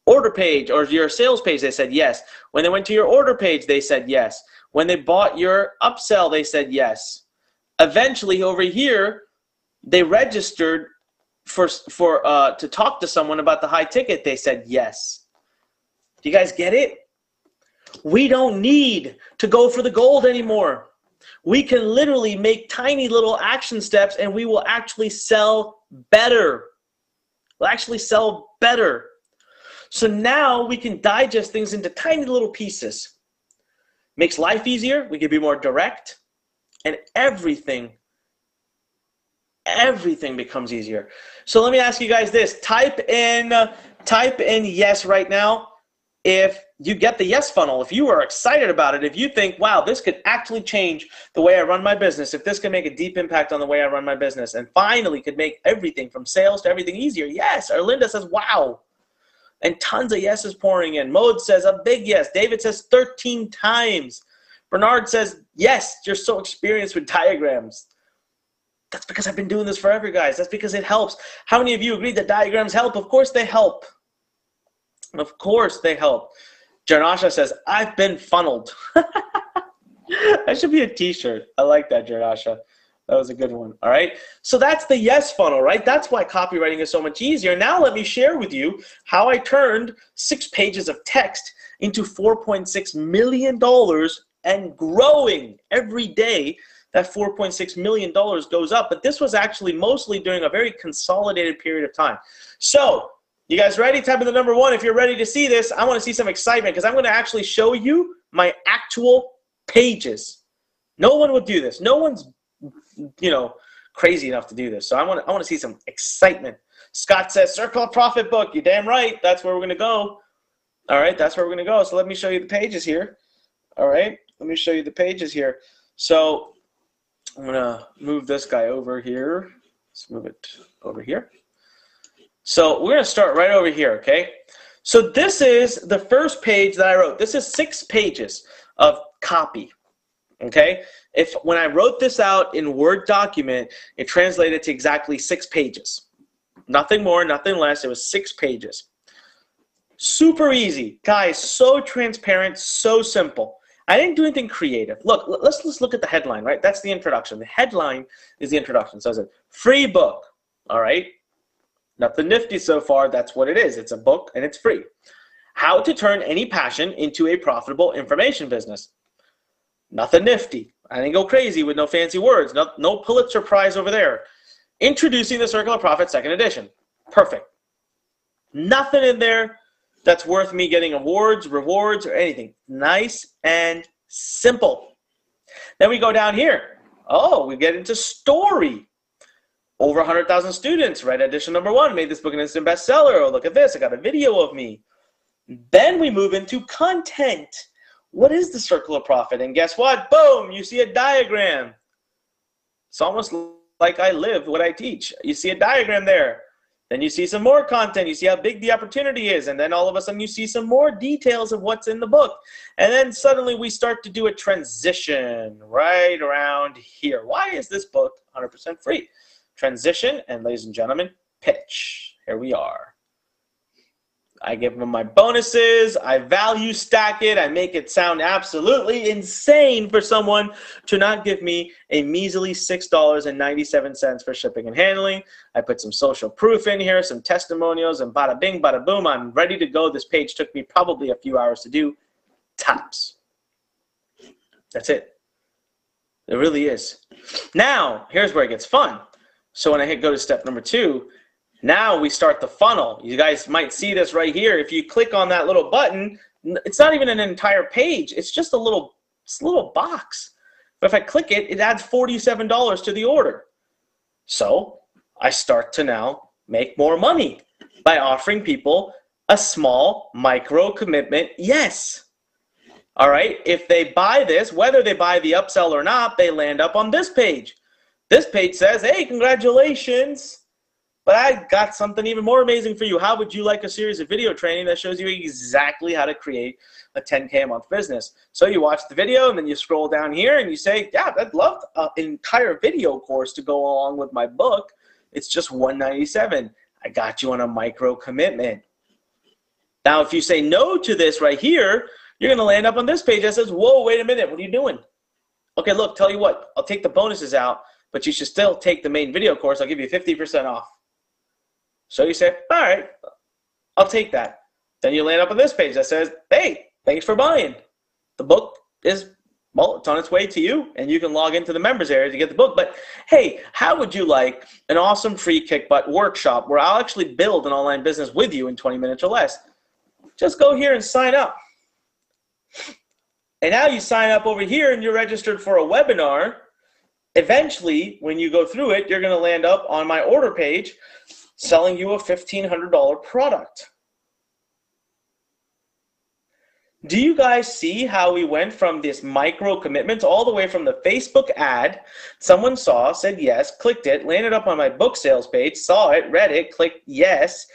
Speaker 2: order page or your sales page, they said yes. When they went to your order page, they said yes. When they bought your upsell, they said yes. Eventually over here, they registered to talk to someone about the high ticket. They said yes. Do you guys get it? We don't need to go for the gold anymore. We can literally make tiny little action steps and we will actually sell better. We'll actually sell better. So now we can digest things into tiny little pieces. Makes life easier. We can be more direct. And everything becomes easier. So let me ask you guys this. Type in yes right now if you get the yes funnel, if you are excited about it, if you think, wow, this could actually change the way I run my business, if this can make a deep impact on the way I run my business, and finally could make everything from sales to everything easier. Yes. Or Linda says, wow. And tons of yeses pouring in. Mode says a big yes. David says 13 times. Bernard says, yes, you're so experienced with diagrams. That's because I've been doing this forever, guys. That's because it helps. How many of you agree that diagrams help? Of course they help. Of course they help. Janasha says, I've been funneled. That should be a t-shirt. I like that, Janasha. That was a good one. All right. So that's the yes funnel, right? That's why copywriting is so much easier. Now let me share with you how I turned 6 pages of text into $4.6 million and growing every day. That $4.6 million goes up. But this was actually mostly during a very consolidated period of time. So you guys ready? Type in the number 1 if you're ready to see this. I want to see some excitement because I'm going to actually show you my actual pages. No one would do this. No one's, crazy enough to do this. So I want to see some excitement. Scott says, Circle of Profit book. You're damn right. That's where we're going to go. All right, that's where we're going to go. So let me show you the pages here. All right, let me show you the pages here. So I'm going to move this guy over here. Let's move it over here. So we're going to start right over here, okay? So this is the first page that I wrote. This is 6 pages of copy, okay? When I wrote this out in Word document, it translated to exactly 6 pages. Nothing more, nothing less. It was 6 pages. Super easy. Guys, so transparent, so simple. I didn't do anything creative. Look, let's look at the headline, right? That's the introduction. The headline is the introduction. So it says, free book, all right? Nothing nifty so far. That's what it is. It's a book and it's free. How to turn any passion into a profitable information business. Nothing nifty. I didn't go crazy with no fancy words. No Pulitzer Prize over there. Introducing the Circle of Profit 2nd edition. Perfect. Nothing in there that's worth me getting awards, rewards, or anything. Nice and simple. Then we go down here. Oh, we get into story. Over 100,000 students, read edition number 1, made this book an instant bestseller. Oh, look at this, I got a video of me. Then we move into content. What is the Circle of Profit? And guess what? Boom, you see a diagram. It's almost like I live what I teach. You see a diagram there. Then you see some more content. You see how big the opportunity is. And then all of a sudden you see some more details of what's in the book. And then suddenly we start to do a transition right around here. Why is this book 100% free? Transition, and ladies and gentlemen, pitch. Here we are. I give them my bonuses. I value stack it. I make it sound absolutely insane for someone to not give me a measly $6.97 for shipping and handling. I put some social proof in here, some testimonials, and bada bing, bada boom. I'm ready to go. This page took me probably a few hours to do. Tops. That's it. It really is. Now, here's where it gets fun. So when I hit go to step number 2, now we start the funnel. You guys might see this right here. If you click on that little button, it's not even an entire page. It's just a little box. But if I click it, it adds $47 to the order. So I start to now make more money by offering people a small micro commitment yes. All right, if they buy this, whether they buy the upsell or not, they land up on this page. This page says, hey, congratulations, but I got something even more amazing for you. How would you like a series of video training that shows you exactly how to create a 10K a month business? So you watch the video and then you scroll down here and you say, yeah, I'd love an entire video course to go along with my book. It's just $197. I got you on a micro commitment. Now, if you say no to this right here, you're going to land up on this page that says, whoa, wait a minute, what are you doing? Okay, look, tell you what, I'll take the bonuses out, but you should still take the main video course. I'll give you 50% off. So you say, all right, I'll take that. Then you land up on this page that says, hey, thanks for buying. The book is, well, it's on its way to you, and you can log into the members area to get the book. But hey, how would you like an awesome free kick butt workshop where I'll actually build an online business with you in 20 minutes or less? Just go here and sign up. And now you sign up over here and you're registered for a webinar. Eventually, when you go through it, you're going to land up on my order page selling you a $1,500 product. Do you guys see how we went from this micro commitment all the way from the Facebook ad? Someone saw, said yes, clicked it, landed up on my book sales page, saw it, read it, clicked yes,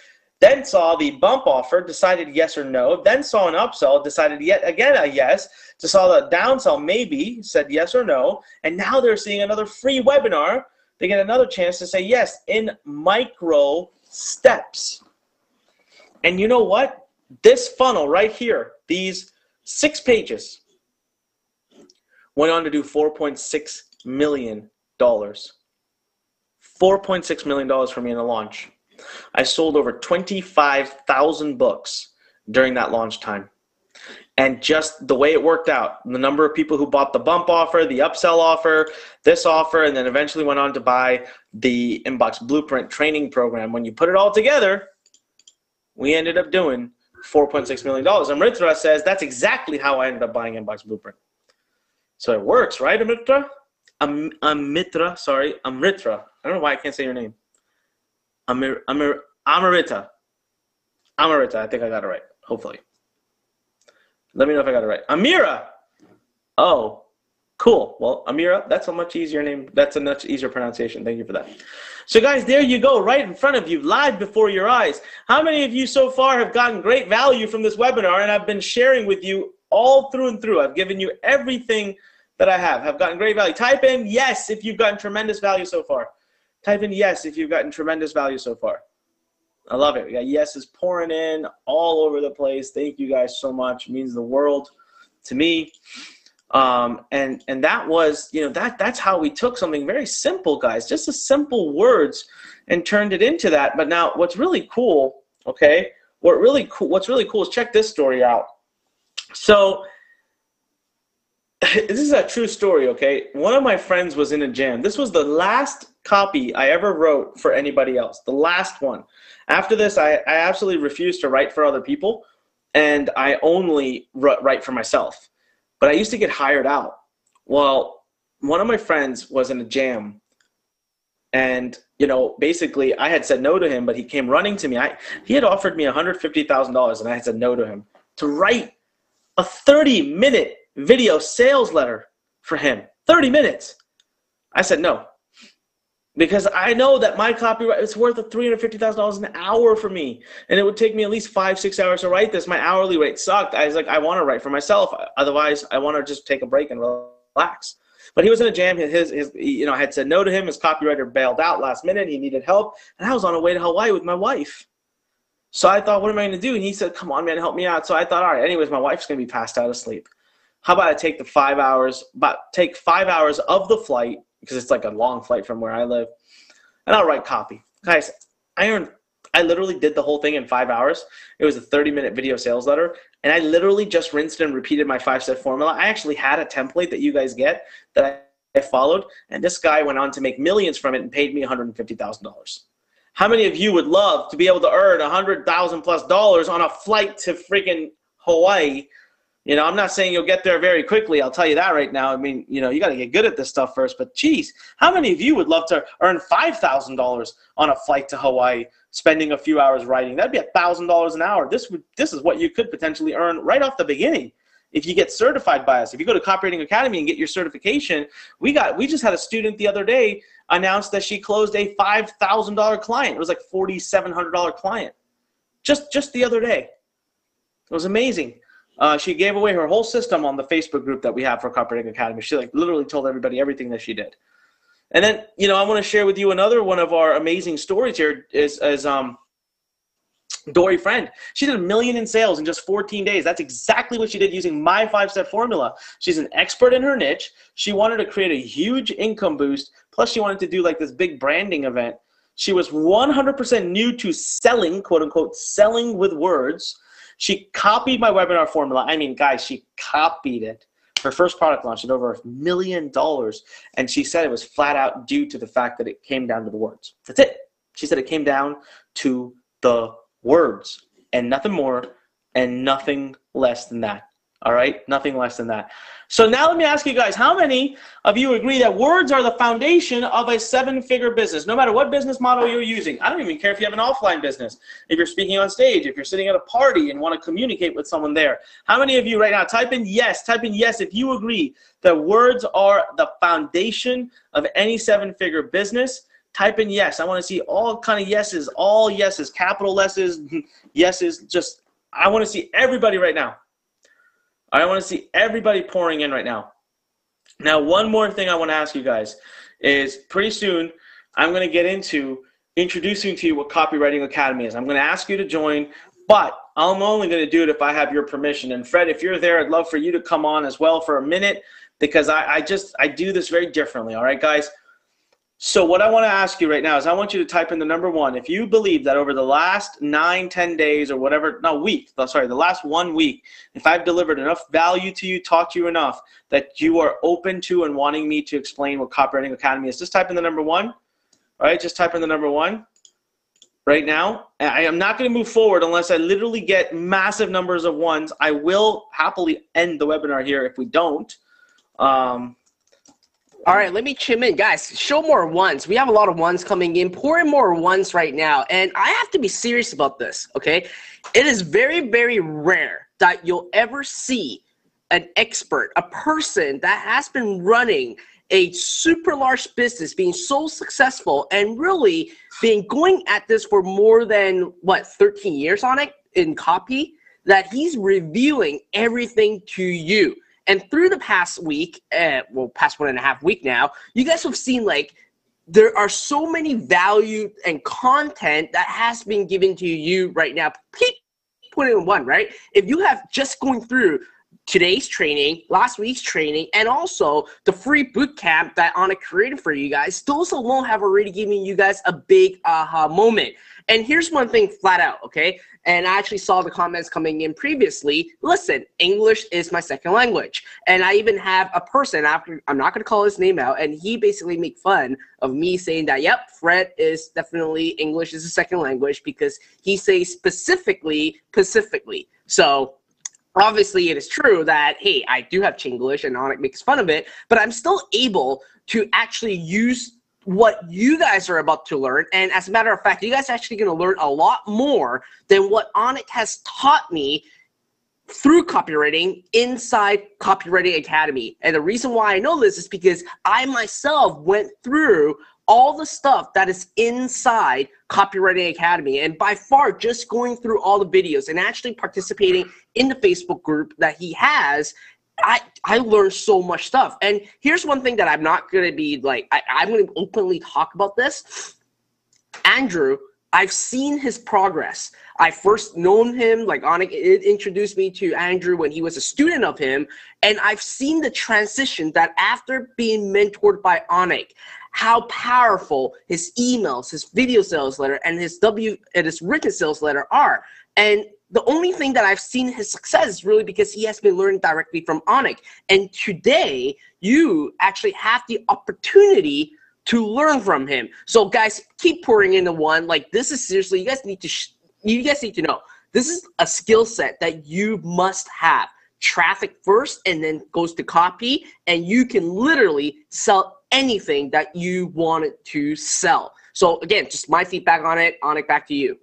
Speaker 2: then saw the bump offer, decided yes or no, then saw an upsell, decided yet again a yes, to saw the downsell maybe, said yes or no, and now they're seeing another free webinar. They get another chance to say yes in micro steps. And you know what? This funnel right here, these 6 pages, went on to do $4.6 million. $4.6 million for me in a launch. I sold over 25,000 books during that launch time. And just the way it worked out, the number of people who bought the bump offer, the upsell offer, this offer, and then eventually went on to buy the Inbox Blueprint training program. When you put it all together, we ended up doing $4.6 million. Amrita says that's exactly how I ended up buying Inbox Blueprint. So it works, right, Amrita? Amrita. I don't know why I can't say your name. Amrita. Amrita, I think I got it right, hopefully. Let me know if I got it right. Amira. Oh, cool. Well, Amira, that's a much easier name. That's a much easier pronunciation. Thank you for that. So guys, there you go, right in front of you, live before your eyes. How many of you so far have gotten great value from this webinar, and I've been sharing with you all through and through? I've given you everything that I have gotten great value. Type in yes if you've gotten tremendous value so far. Type in yes if you've gotten tremendous value so far. I love it. We got yeses pouring in all over the place. Thank you guys so much. It means the world to me. And that was, that's how we took something very simple, guys, just a simple words and turned it into that. But now what's really cool, okay, what's really cool is check this story out. So this is a true story, okay? One of my friends was in a jam. This was the last copy I ever wrote for anybody else, the last one. After this, I absolutely refused to write for other people, and I only write for myself. But I used to get hired out. Well, one of my friends was in a jam, and basically I had said no to him, but he came running to me. He had offered me $150,000, and I had said no to him to write a 30-minute video sales letter for him. 30 minutes. I said no. Because I know that my copyright is worth $350,000 an hour for me. And it would take me at least 5-6 hours to write this. My hourly rate sucked. I was like, I want to write for myself. Otherwise, I want to just take a break and relax. But he was in a jam. I had said no to him. His copywriter bailed out last minute. He needed help. And I was on the way to Hawaii with my wife. So I thought, what am I going to do? And he said, come on, man, help me out. So I thought, all right, anyways, my wife's going to be passed out asleep. How about I take the 5 hours, take 5 hours of the flight, because it's like a long flight from where I live, and I'll write copy. Guys, I literally did the whole thing in 5 hours. It was a 30-minute video sales letter, and I literally just rinsed and repeated my 5-step formula. I actually had a template that you guys get that I followed, and this guy went on to make millions from it and paid me $150,000. How many of you would love to be able to earn $100,000+ on a flight to freaking Hawaii? I'm not saying you'll get there very quickly. I'll tell you that right now. I mean, you got to get good at this stuff first. But geez, how many of you would love to earn $5,000 on a flight to Hawaii, spending a few hours writing? That'd be $1,000 an hour. This is what you could potentially earn right off the beginning if you get certified by us. If you go to Copywriting Academy and get your certification, we just had a student the other day announce that she closed a $5,000 client. It was like $4,700 client, just the other day. It was amazing. She gave away her whole system on the Facebook group that we have for Copywriting Academy. She literally told everybody everything that she did. And then, I want to share with you another one of our amazing stories here is Dory Friend, she did $1 million in sales in just 14 days. That's exactly what she did using my 5-step formula. She's an expert in her niche. She wanted to create a huge income boost. Plus, she wanted to do like this big branding event. She was 100% new to selling, quote unquote, selling with words. She copied my webinar formula. I mean, guys, she copied it. Her first product launch at over $1 million. And she said it was flat out due to the fact that it came down to the words. That's it. She said it came down to the words and nothing more and nothing less than that. All right, nothing less than that. So now let me ask you guys, how many of you agree that words are the foundation of a 7-figure business, no matter what business model you're using? I don't even care if you have an offline business, if you're speaking on stage, if you're sitting at a party and want to communicate with someone there. How many of you right now, type in yes if you agree that words are the foundation of any 7-figure business. Type in yes. I want to see all kind of yeses, all yeses, capital S's, yeses. Just, I want to see everybody right now. I want to see everybody pouring in right now. Now, one more thing I want to ask you guys is pretty soon I'm going to get into introducing to you what Copywriting Academy is. I'm going to ask you to join, but I'm only going to do it if I have your permission. And Fred, if you're there, I'd love for you to come on as well for a minute because I do this very differently. All right, guys? So what I want to ask you right now is I want you to type in the number 1. If you believe that over the last 9, 10 days or whatever, no, week, sorry, the last 1 week, if I've delivered enough value to you, taught you enough that you are open to and wanting me to explain what Copywriting Academy is, just type in the number 1. All right, just type in the number 1 right now. I am not going to move forward unless I literally get massive numbers of ones. I will happily end the webinar here if we don't.
Speaker 1: All right, let me chime in. Guys, show more ones. We have a lot of ones coming in. Pour in more ones right now. And I have to be serious about this, okay? It is very, very rare that you'll ever see an expert, a person that has been running a super large business, being so successful, and really been going at this for more than, 13 years on it in copy, that he's revealing everything to you. And through the past week, past 1.5 weeks now, you guys have seen like there are so many value and content that has been given to you right now. Keep putting in one, right? If you have just going through today's training, last week's training, and also the free boot camp that Anna created for you guys, those alone have already given you guys a big aha moment. And here's one thing flat out, okay? And I actually saw the comments coming in previously. Listen, English is my second language. And I even have a person, I'm not going to call his name out, and he basically made fun of me saying that, yep, Fred is definitely English is a second language because he says specifically. So obviously it is true that, hey, I do have Chinglish and Onik makes fun of it, but I'm still able to actually use what you guys are about to learn. And as a matter of fact, you guys are actually going to learn a lot more than what Onik has taught me through copywriting inside Copywriting Academy. And the reason why I know this is because I myself went through all the stuff that is inside Copywriting Academy. And by far, just going through all the videos and actually participating in the Facebook group that he has, I learned so much stuff. And here's one thing that I'm not going to be like, I'm going to openly talk about this. Andrew, I've seen his progress. I first known him, like Onik introduced me to Andrew when he was a student of him. And I've seen the transition that after being mentored by Onik, how powerful his emails, his video sales letter, and his written sales letter are. And the only thing that I've seen his success is really because he has been learning directly from Onik. And today, you actually have the opportunity to learn from him. So guys, keep pouring into one. Like, this is seriously, you guys need to know, this is a skill set that you must have. Traffic first and then goes to copy, and you can literally sell anything that you wanted to sell. So again, just my feedback on it. Onik, back to you.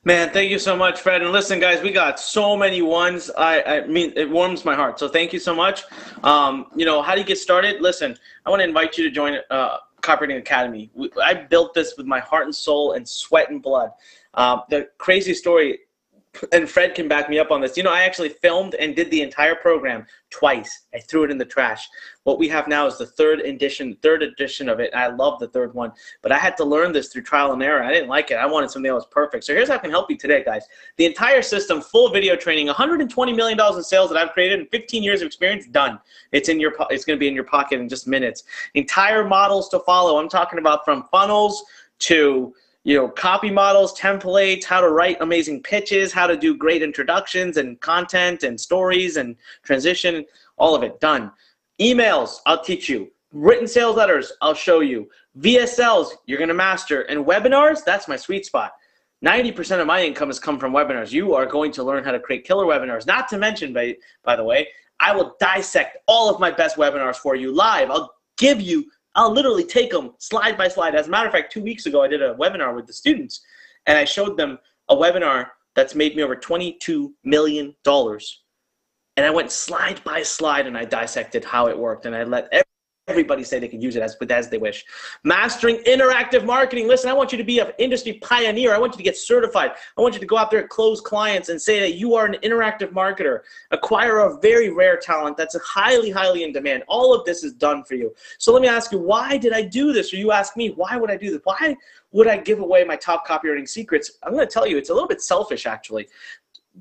Speaker 2: Man, thank you so much, Fred. And listen, guys, we got so many ones. I mean, it warms my heart. So thank you so much. You know, how do you get started? Listen, I want to invite you to join Copywriting Academy. I built this with my heart and soul and sweat and blood. The crazy story, And Fred can back me up on this. You know, I actually filmed and did the entire program twice. I threw it in the trash. What we have now is the third edition of it. I love the third one, but I had to learn this through trial and error. I didn't like it. I wanted something that was perfect. So here's how I can help you today, guys. The entire system, full video training, $120 million in sales that I've created, and 15 years of experience, done. It's going to be in your pocket in just minutes. Entire models to follow. I'm talking about from funnels to copy models, templates, how to write amazing pitches, how to do great introductions and content and stories and transition, all of it done. Emails, I'll teach you. Written sales letters, I'll show you. VSLs, you're gonna master. And webinars, that's my sweet spot. 90% of my income has come from webinars. You are going to learn how to create killer webinars. Not to mention, by the way, I will dissect all of my best webinars for you live. I'll literally take them slide by slide. As a matter of fact, 2 weeks ago, I did a webinar with the students, and I showed them a webinar that's made me over $22 million. And I went slide by slide, and I dissected how it worked, and I let everybody say they can use it as they wish. Mastering interactive marketing. Listen, I want you to be an industry pioneer. I want you to get certified. I want you to go out there and close clients and say that you are an interactive marketer. Acquire a very rare talent that's highly, highly in demand. All of this is done for you. So let me ask you, why did I do this? Or you ask me, why would I do this? Why would I give away my top copywriting secrets? I'm going to tell you, it's a little bit selfish, actually.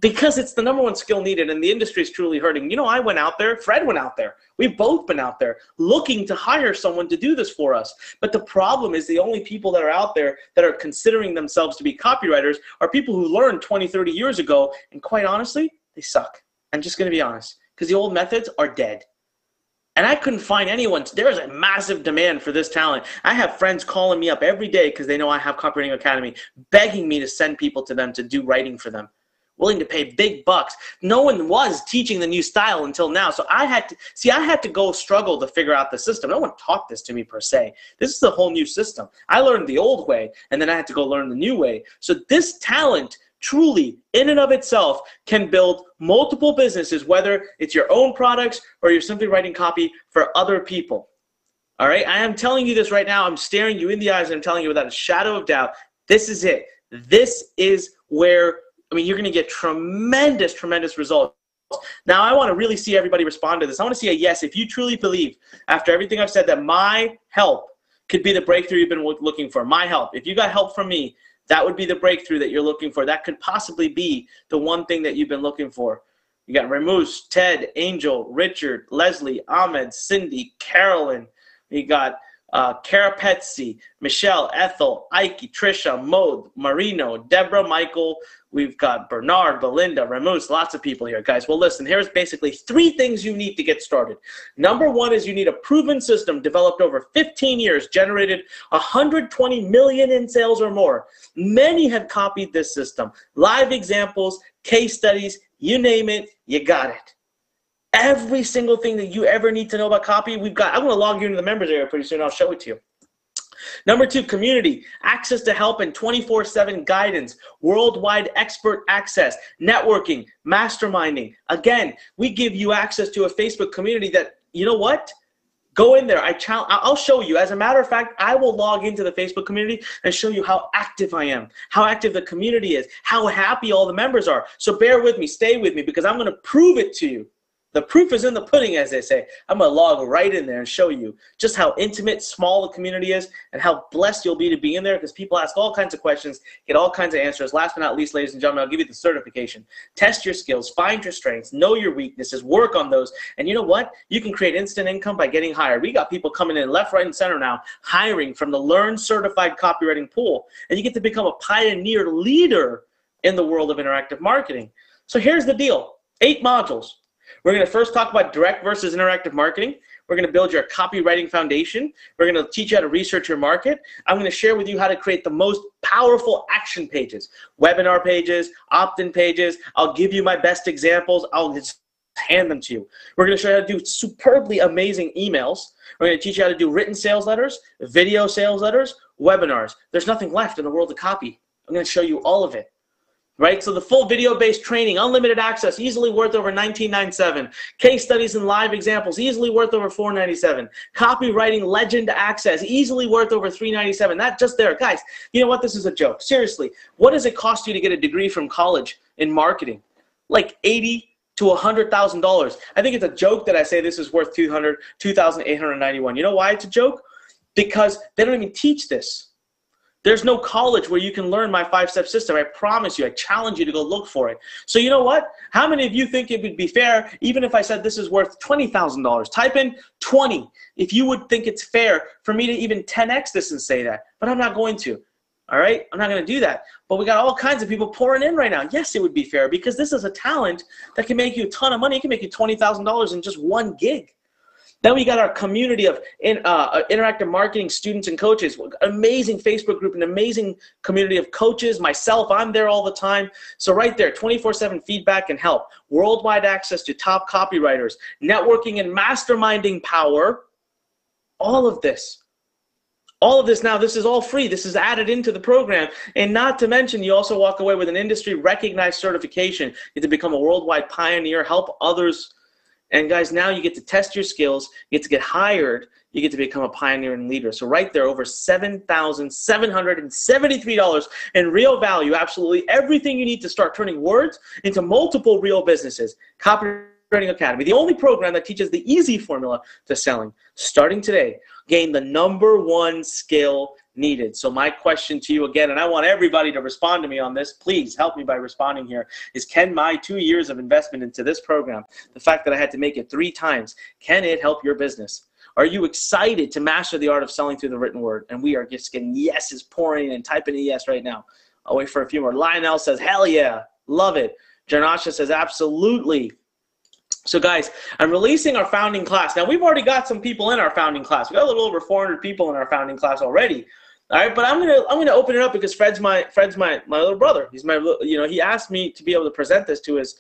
Speaker 2: Because it's the #1 skill needed, and the industry is truly hurting. You know, I went out there, Fred went out there, we've both been out there looking to hire someone to do this for us. But the problem is the only people that are out there that are considering themselves to be copywriters are people who learned 20, 30 years ago, and quite honestly, they suck. I'm just going to be honest, because the old methods are dead. And I couldn't find anyone. There is a massive demand for this talent. I have friends calling me up every day because they know I have Copywriting Academy, begging me to send people to them to do writing for them. Willing to pay big bucks. No one was teaching the new style until now. So I had to go struggle to figure out the system. No one taught this to me per se. This is a whole new system. I learned the old way, and then I had to go learn the new way. So this talent truly, in and of itself, can build multiple businesses, whether it's your own products or you're simply writing copy for other people. All right? I am telling you this right now. I'm staring you in the eyes, and I'm telling you without a shadow of doubt, this is it. This is where you're going to get tremendous, tremendous results. Now, I want to really see everybody respond to this. I want to see a yes if you truly believe, after everything I've said, that my help could be the breakthrough you've been looking for. My help. If you got help from me, that would be the breakthrough that you're looking for. That could possibly be the one thing that you've been looking for. You got Ramus, Ted, Angel, Richard, Leslie, Ahmed, Cindy, Carolyn. You got Kara Petsy, Michelle, Ethel, Ike, Trisha, Maud, Marino, Deborah, Michael. We've got Bernard, Belinda, Ramus, lots of people here, guys. Well, listen, here's basically 3 things you need to get started. #1 is you need a proven system developed over 15 years, generated 120 million in sales or more. Many have copied this system. Live examples, case studies, you name it, you got it. Every single thing that you ever need to know about copy, we've got. I'm going to log you into the members area pretty soon. I'll show it to you. #2, community. Access to help and 24/7 guidance. Worldwide expert access. Networking. Masterminding. Again, we give you access to a Facebook community that, you know what? Go in there. I'll show you. As a matter of fact, I will log into the Facebook community and show you how active I am, how active the community is, how happy all the members are. So bear with me. Stay with me, because I'm going to prove it to you. The proof is in the pudding, as they say. I'm going to log right in there and show you just how intimate, small the community is, and how blessed you'll be to be in there, because people ask all kinds of questions, get all kinds of answers. Last but not least, ladies and gentlemen, I'll give you the certification. Test your skills, find your strengths, know your weaknesses, work on those, and you know what? You can create instant income by getting hired. We got people coming in left, right, and center now, hiring from the Learn Certified Copywriting pool, and you get to become a pioneer leader in the world of interactive marketing. So here's the deal. 8 modules. We're going to first talk about direct versus interactive marketing. We're going to build your copywriting foundation. We're going to teach you how to research your market. I'm going to share with you how to create the most powerful action pages, webinar pages, opt-in pages. I'll give you my best examples. I'll just hand them to you. We're going to show you how to do superbly amazing emails. We're going to teach you how to do written sales letters, video sales letters, webinars. There's nothing left in the world of copy. I'm going to show you all of it. right? So the full video-based training, unlimited access, easily worth over $19.97. Case studies and live examples, easily worth over $4.97. Copywriting legend access, easily worth over $3.97. That just there. Guys, you know what? This is a joke. Seriously, what does it cost you to get a degree from college in marketing? Like $80,000 to $100,000. I think it's a joke that I say this is worth $2,891. You know why it's a joke? Because they don't even teach this. There's no college where you can learn my 5-step system. I promise you, I challenge you to go look for it. So you know what? How many of you think it would be fair, even if I said this is worth $20,000? Type in 20 if you would think it's fair for me to even 10x this and say that. But I'm not going to. All right? I'm not going to do that. But we got all kinds of people pouring in right now. Yes, it would be fair because this is a talent that can make you a ton of money. It can make you $20,000 in just one gig. Then we got our community of interactive marketing students and coaches, amazing Facebook group, an amazing community of coaches, myself, I'm there all the time. So right there, 24/7 feedback and help, worldwide access to top copywriters, networking and masterminding power, all of this. All of this now, this is all free. This is added into the program. And not to mention, you also walk away with an industry recognized certification. You get to become a worldwide pioneer, help others. And guys, now you get to test your skills, you get to get hired, you get to become a pioneer and leader. So right there, over $7,773 in real value, absolutely everything you need to start turning words into multiple real businesses. Copywriting Academy, the only program that teaches the easy formula to selling. Starting today, gain the #1 skill needed. So my question to you again, and I want everybody to respond to me on this, please help me by responding here, is can my 2 years of investment into this program, the fact that I had to make it 3 times, can it help your business? Are you excited to master the art of selling through the written word? And we are just getting yeses pouring and typing a yes right now. I'll wait for a few more. Lionel says, hell yeah, love it. Janasha says, absolutely. So guys, I'm releasing our founding class. Now we've already got some people in our founding class. We got a little over 400 people in our founding class already. All right, but I'm gonna open it up because Fred's my little brother. He's my, he asked me to be able to present this to his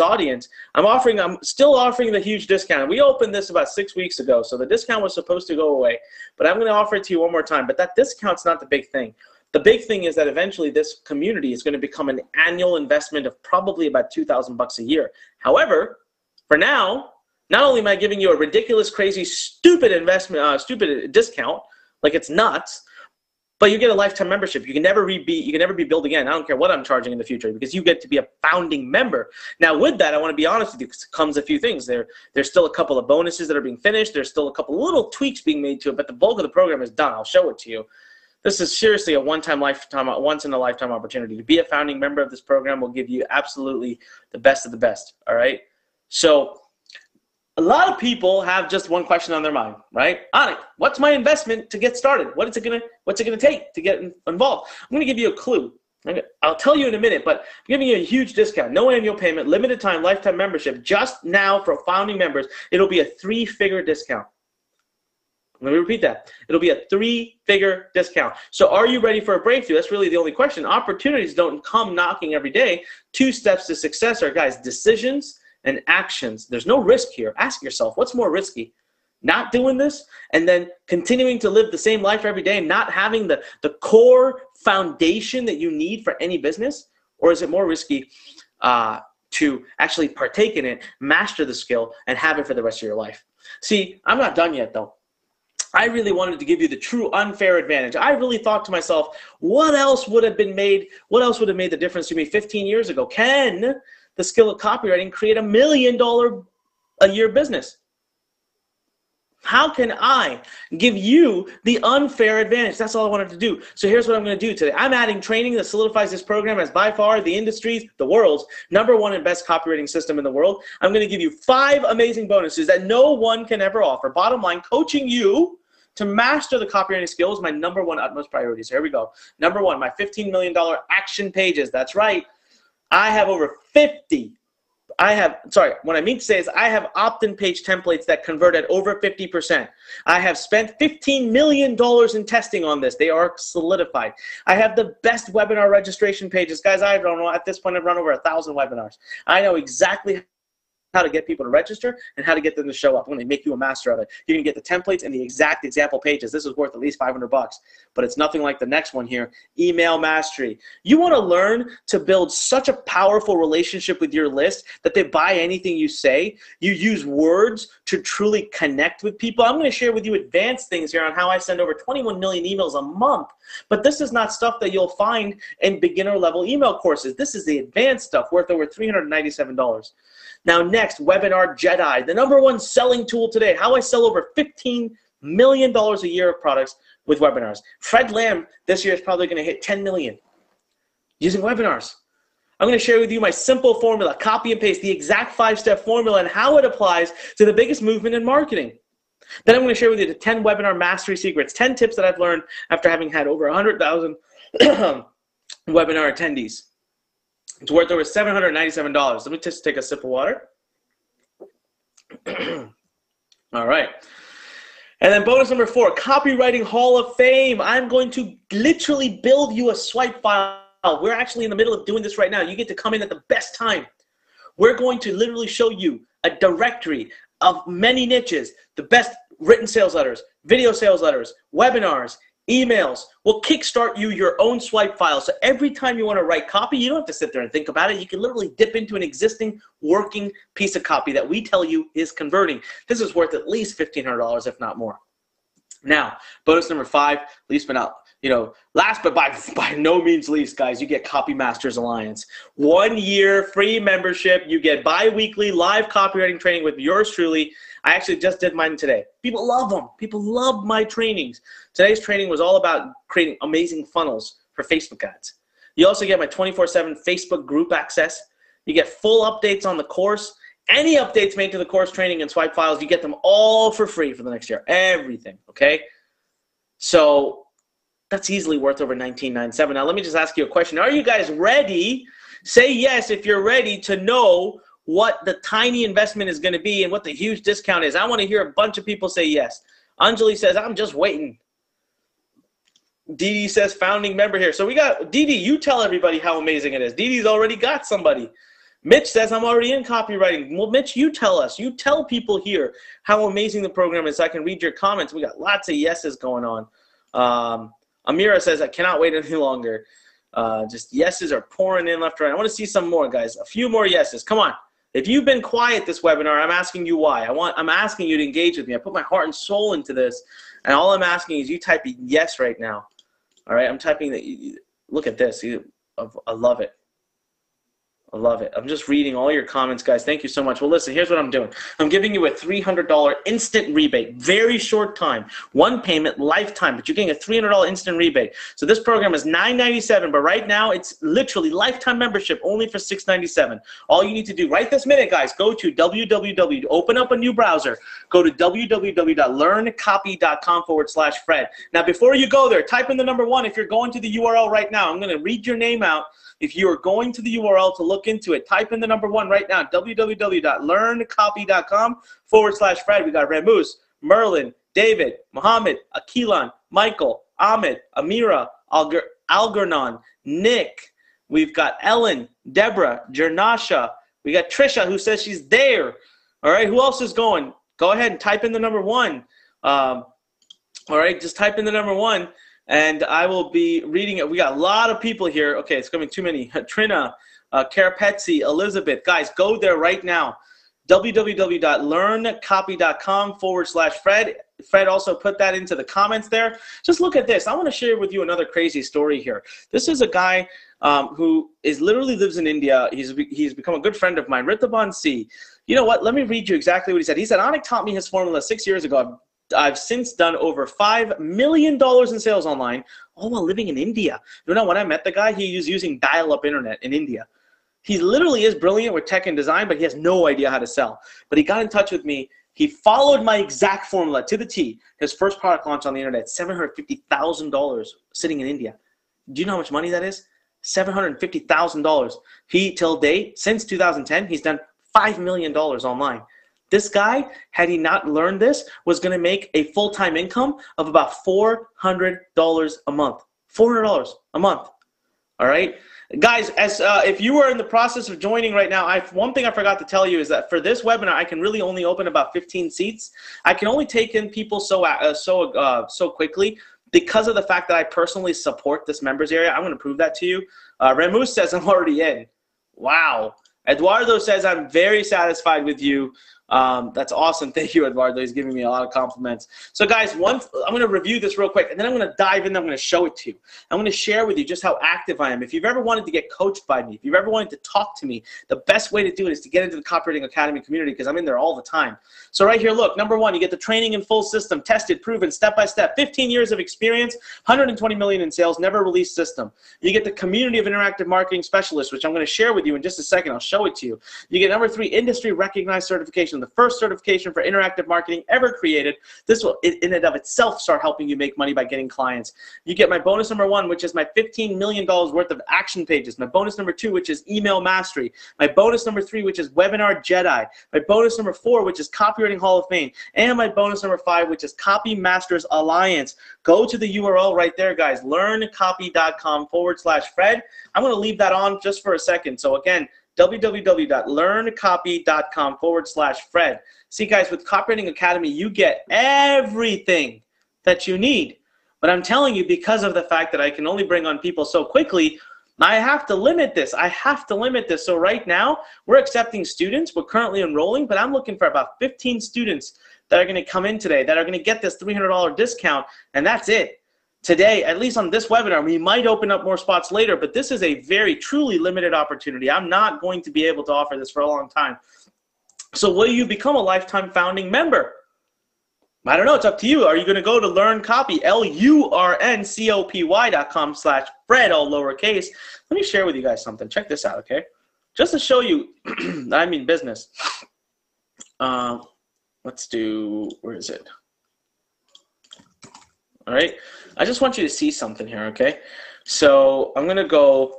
Speaker 2: audience. I'm still offering the huge discount. We opened this about 6 weeks ago, so the discount was supposed to go away, but I'm gonna offer it to you one more time. But that discount's not the big thing. The big thing is that eventually this community is going to become an annual investment of probably about $2,000 a year. However, for now, not only am I giving you a ridiculous, crazy, stupid investment, stupid discount, like it's nuts, but you get a lifetime membership. You can never be billed again. I don't care what I'm charging in the future because you get to be a founding member. Now with that, I want to be honest with you, comes a few things. There's still a couple of bonuses that are being finished. There's still a couple little tweaks being made to it, but the bulk of the program is done. I'll show it to you. This is seriously a once in a lifetime opportunity. To be a founding member of this program will give you absolutely the best of the best. All right. So a lot of people have just one question on their mind, right? Anik, what's my investment to get started? What's it gonna take to get involved? I'm gonna give you a clue. I'll tell you in a minute, but I'm giving you a huge discount. No annual payment, limited time, lifetime membership. Just now for founding members, it'll be a 3-figure discount. Let me repeat that. It'll be a 3-figure discount. So are you ready for a breakthrough? That's really the only question. Opportunities don't come knocking every day. 2 steps to success are, guys, decisions and actions. There's no risk here. Ask yourself, what's more risky? Not doing this and then continuing to live the same life every day and not having the core foundation that you need for any business? Or is it more risky to actually partake in it, master the skill, and have it for the rest of your life? See, I'm not done yet though. I really wanted to give you the true unfair advantage. I really thought to myself, what else would have made the difference to me 15 years ago? Can the skill of copywriting create $1 million a year business? How can I give you the unfair advantage? That's all I wanted to do. So here's what I'm going to do today. I'm adding training that solidifies this program as by far the industry's, the world's #1 and best copywriting system in the world. I'm going to give you 5 amazing bonuses that no one can ever offer. Bottom line, coaching you to master the copywriting skills, my #1 utmost priority. So here we go. #1, my $15 million action pages. That's right. I have over 50. What I mean to say is I have opt-in page templates that convert at over 50%. I have spent $15 million in testing on this. They are solidified. I have the best webinar registration pages. Guys, I don't know, at this point I've run over 1,000 webinars. I know exactly how to get people to register and how to get them to show up. I'm going to make you a master of it. You're going to get the templates and the exact example pages. This is worth at least $500, but it's nothing like the next one here, email mastery. You want to learn to build such a powerful relationship with your list that they buy anything you say. You use words to truly connect with people. I'm going to share with you advanced things here on how I send over 21 million emails a month, but this is not stuff that you'll find in beginner level email courses. This is the advanced stuff worth over $397. Now next, Webinar Jedi, the #1 selling tool today. How I sell over $15 million a year of products with webinars. Fred Lamb this year is probably going to hit 10 million using webinars. I'm going to share with you my simple formula, copy and paste, the exact 5-step formula and how it applies to the biggest movement in marketing. Then I'm going to share with you the 10 webinar mastery secrets, 10 tips that I've learned after having had over 100,000 webinar attendees. It's worth over $797. Let me just take a sip of water. All right. And then bonus number 4, Copywriting Hall of Fame. I'm going to literally build you a swipe file. We're actually in the middle of doing this right now. You get to come in at the best time. We're going to literally show you a directory of many niches, the best written sales letters, video sales letters, webinars, emails. Will kickstart you your own swipe file. So every time you want to write copy, you don't have to sit there and think about it. You can literally dip into an existing working piece of copy that we tell you is converting. This is worth at least $1,500, if not more. Now, bonus number 5, least but not, last but by no means least, guys, you get Copy Masters Alliance. 1 year free membership. You get bi-weekly live copywriting training with yours truly. I actually just did mine today. People love them. People love my trainings. Today's training was all about creating amazing funnels for Facebook ads. You also get my 24/7 Facebook group access. You get full updates on the course. Any updates made to the course training and swipe files, you get them all for free for the next year. Everything, okay? So that's easily worth over $19.97. Now let me just ask you a question. Are you guys ready? Say yes if you're ready to know what the tiny investment is going to be and what the huge discount is. I want to hear a bunch of people say yes. Anjali says, I'm just waiting. Dee says, founding member here. So we got, Dee, you tell everybody how amazing it is. Dee already got somebody. Mitch says, I'm already in copywriting. Well, Mitch, you tell us. You tell people here how amazing the program is so I can read your comments. We got lots of yeses going on. Amira says, I cannot wait any longer. Just yeses are pouring in left and right. I want to see some more, guys. A few more yeses. Come on. If you've been quiet this webinar, I'm asking you why. I'm asking you to engage with me. I put my heart and soul into this, and all I'm asking is you type yes right now. All right, I'm typing that. Look at this. I love it. I love it. I'm just reading all your comments, guys. Thank you so much. Well, listen, here's what I'm doing. I'm giving you a $300 instant rebate. Very short time. One payment, lifetime, but you're getting a $300 instant rebate. So this program is $997, but right now it's literally lifetime membership only for $697. All you need to do right this minute, guys, go to open up a new browser. Go to www.learncopy.com/Fred. Now, before you go there, type in the number 1 if you're going to the URL right now. I'm going to read your name out. If you are going to the URL to look into it, type in the number 1 right now, www.learncopy.com/Fred. We got Remus, Merlin, David, Mohammed, Akilan, Michael, Ahmed, Amira, Algernon, Nick. We've got Ellen, Deborah, Jernasha. We got Trisha who says she's there. All right, who else is going? Go ahead and type in the number 1. All right, just type in the number 1. And I will be reading it. We got a lot of people here. Okay, it's coming too many. Trina, Carapetzi, Elizabeth. Guys, go there right now. www.learncopy.com/Fred. Fred also put that into the comments there. Just look at this. I want to share with you another crazy story here. This is a guy who literally lives in India. He's become a good friend of mine, Ritaban C. You know what? Let me read you exactly what he said. He said, Anik taught me his formula 6 years ago. I've since done over $5 million in sales online, all while living in India. You know, when I met the guy, he was using dial-up internet in India. He literally is brilliant with tech and design, but he has no idea how to sell. But he got in touch with me. He followed my exact formula to the T. His first product launch on the internet, $750,000 sitting in India. Do you know how much money that is? $750,000. He, till date, since 2010, he's done $5 million online. This guy, had he not learned this, was going to make a full-time income of about $400 a month. $400 a month. All right, guys, as if you are in the process of joining right now, one thing I forgot to tell you is that for this webinar, I can really only open about 15 seats. I can only take in people so quickly because of the fact that I personally support this members area. I'm going to prove that to you. Remus says I'm already in. Wow. Eduardo says I'm very satisfied with you. That's awesome. Thank you, Eduardo. He's giving me a lot of compliments. So guys, I'm going to review this real quick, and then I'm going to dive in. I'm going to show it to you. I'm going to share with you just how active I am. If you've ever wanted to get coached by me, if you've ever wanted to talk to me, the best way to do it is to get into the Copywriting Academy community, because I'm in there all the time. So right here, look, number one, you get the training in full system, tested, proven, step-by-step, 15 years of experience, 120 million in sales, never released system. You get the community of interactive marketing specialists, which I'm going to share with you in just a second. I'll show it to you. You get number three, industry recognized certification, the first certification for interactive marketing ever created. This will, in and of itself, start helping you make money by getting clients. You get my bonus number one, which is my $15 million worth of action pages. My bonus number two, which is email mastery. My bonus number three, which is webinar Jedi. My bonus number four, which is copywriting Hall of Fame. And my bonus number five, which is Copy Masters Alliance. Go to the URL right there, guys, learncopy.com/Fred. I'm going to leave that on just for a second. So again, www.learncopy.com/Fred. See, guys, with Copywriting Academy, you get everything that you need. But I'm telling you, because of the fact that I can only bring on people so quickly, I have to limit this. I have to limit this. So right now, we're accepting students. We're currently enrolling, but I'm looking for about 15 students that are going to come in today that are going to get this $300 discount, and that's it. Today, at least on this webinar, we might open up more spots later, but this is a very truly limited opportunity. I'm not going to be able to offer this for a long time. So will you become a lifetime founding member? I don't know. It's up to you. Are you going to go to Learn Copy, LURNCOPY.com/Fred, all lowercase? Let me share with you guys something. Check this out, okay? Just to show you that I mean business. Let's do, where is it? All right. I just want you to see something here, okay? So I'm going to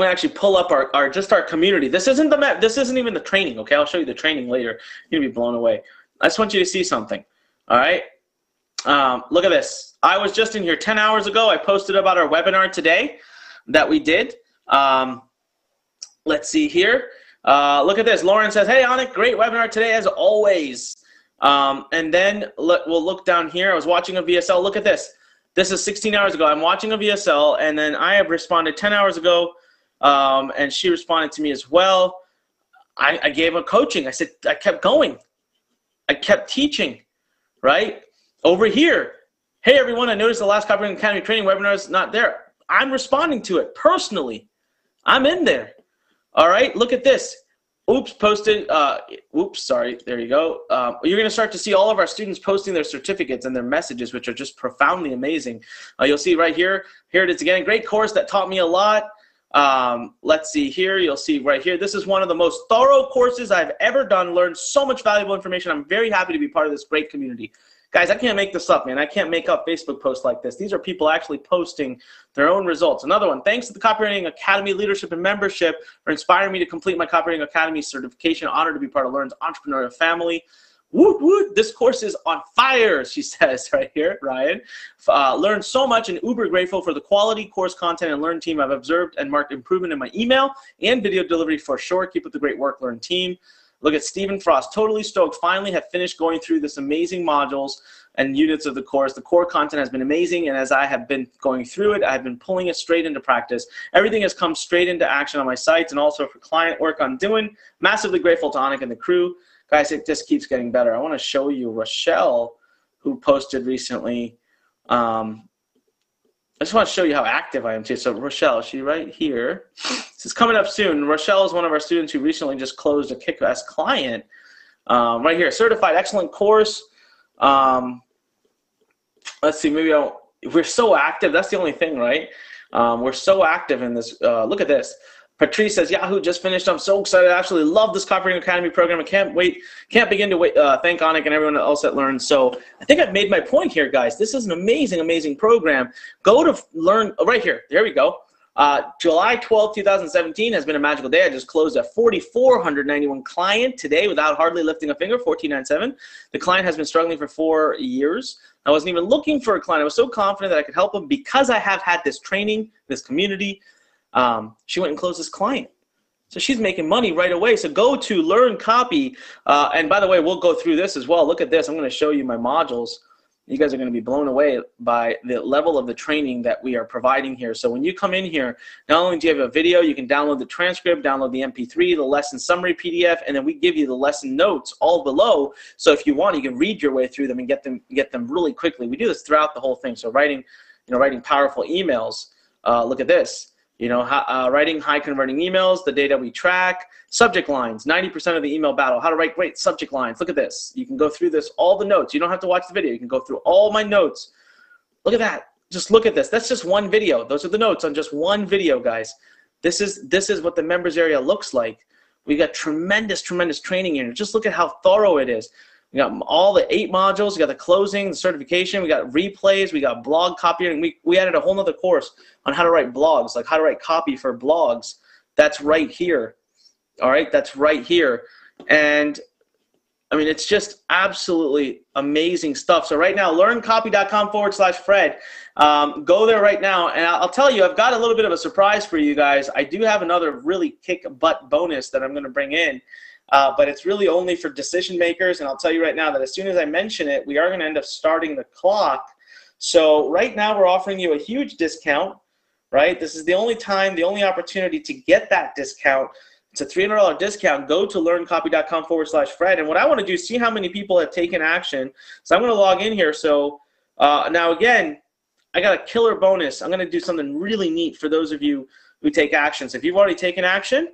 Speaker 2: actually pull up our community. This isn't even the training, okay? I'll show you the training later. You're going to be blown away. I just want you to see something. All right. Look at this. I was just in here 10 hours ago. I posted about our webinar today that we did. Let's see here. Look at this. Lauren says, hey, Anik, great webinar today as always. And then we'll look down here. I was watching a VSL. Look at this. This is 16 hours ago. I'm watching a VSL, and then I have responded 10 hours ago, and she responded to me as well. I gave her coaching. I said, I kept going. I kept teaching, right? Over here, hey, everyone, I noticed the last Copywriting Academy training webinar is not there. I'm responding to it personally. I'm in there. All right, look at this. Oops, posted, oops, sorry, there you go. You're going to start to see all of our students posting their certificates and their messages, which are just profoundly amazing. You'll see right here, here it is again, great course that taught me a lot. Let's see here, you'll see right here, this is one of the most thorough courses I've ever done, learned so much valuable information. I'm very happy to be part of this great community. Guys, I can't make this up, man. I can't make up Facebook posts like this. These are people actually posting their own results. Another one, thanks to the Copywriting Academy leadership and membership for inspiring me to complete my Copywriting Academy certification. Honored to be part of Learn's entrepreneurial family. Woot, woot, this course is on fire, she says right here, Ryan. Learned so much and uber grateful for the quality course content and Learn team. I've observed and marked improvement in my email and video delivery for sure. Keep up the great work, Learn team. Look at Stephen Frost, totally stoked. Finally have finished going through this amazing modules and units of the course. The core content has been amazing, and as I have been going through it, I've been pulling it straight into practice. Everything has come straight into action on my sites and also for client work I'm doing. Massively grateful to Anik and the crew. Guys, it just keeps getting better. I want to show you Rochelle, who posted recently. I just want to show you how active I am too. So Rochelle, she right here. This is coming up soon. Rochelle is one of our students who recently just closed a kick-ass client. Right here, certified excellent course. Let's see, maybe we're so active. That's the only thing, right? We're so active in this. Look at this. Patrice says, Yahoo just finished. I'm so excited. I absolutely love this Copywriting Academy program. I can't begin to thank Anik and everyone else that learned. So I think I've made my point here, guys. This is an amazing, amazing program. Go to Learn, right here. There we go. July 12th, 2017 has been a magical day. I just closed a 4,491 client today without hardly lifting a finger, 1497. The client has been struggling for 4 years. I wasn't even looking for a client. I was so confident that I could help him because I have had this training, this community. She went and closed this client. So she's making money right away. So go to Learn Copy. And by the way, we'll go through this as well. Look at this. I'm going to show you my modules. You guys are going to be blown away by the level of the training that we are providing here. So when you come in here, not only do you have a video, you can download the transcript, download the MP3, the lesson summary PDF, and then we give you the lesson notes all below. So if you want, you can read your way through them and get them really quickly. We do this throughout the whole thing. So writing powerful emails. Look at this. Writing high converting emails, the data we track, subject lines, 90% of the email battle, how to write great subject lines. Look at this. You can go through this, all the notes. You don't have to watch the video. You can go through all my notes. Look at that. Just look at this. That's just one video. Those are the notes on just one video, guys. This is what the members area looks like. We got tremendous, tremendous training here. Just look at how thorough it is. We got all the 8 modules. We got the closing, the certification. We got replays. We got blog copywriting. We added a whole nother course on how to write blogs, like how to write copy for blogs. That's right here. All right, that's right here. And I mean, it's just absolutely amazing stuff. So right now, learncopy.com/Fred. Go there right now. And I'll tell you, I've got a little bit of a surprise for you guys. I do have another really kick butt bonus that I'm going to bring in. But it's really only for decision makers, and I'll tell you right now that as soon as I mention it, we are going to end up starting the clock. So right now we're offering you a huge discount, right? This is the only time, the only opportunity to get that discount. It's a $300 discount. Go to learncopy.com/Fred. And what I want to do is see how many people have taken action. So I'm going to log in here. So now again, I got a killer bonus. I'm going to do something really neat for those of you who take action. So if you've already taken action,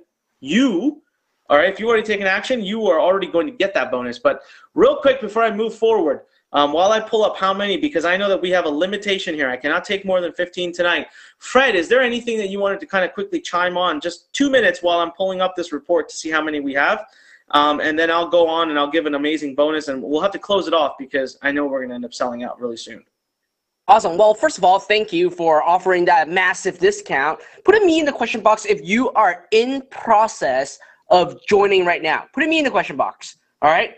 Speaker 2: all right, if you've already taken action, you are already going to get that bonus. But real quick before I move forward, while I pull up how many, because I know that we have a limitation here. I cannot take more than 15 tonight. Fred, is there anything that you wanted to kind of quickly chime on? Just 2 minutes while I'm pulling up this report to see how many we have. And then I'll go on and I'll give an amazing bonus. And we'll have to close it off because I know we're going to end up selling out really soon.
Speaker 1: Awesome. Well, first of all, thank you for offering that massive discount. Put me in the question box if you are in process of joining right now. Put me in the question box, all right?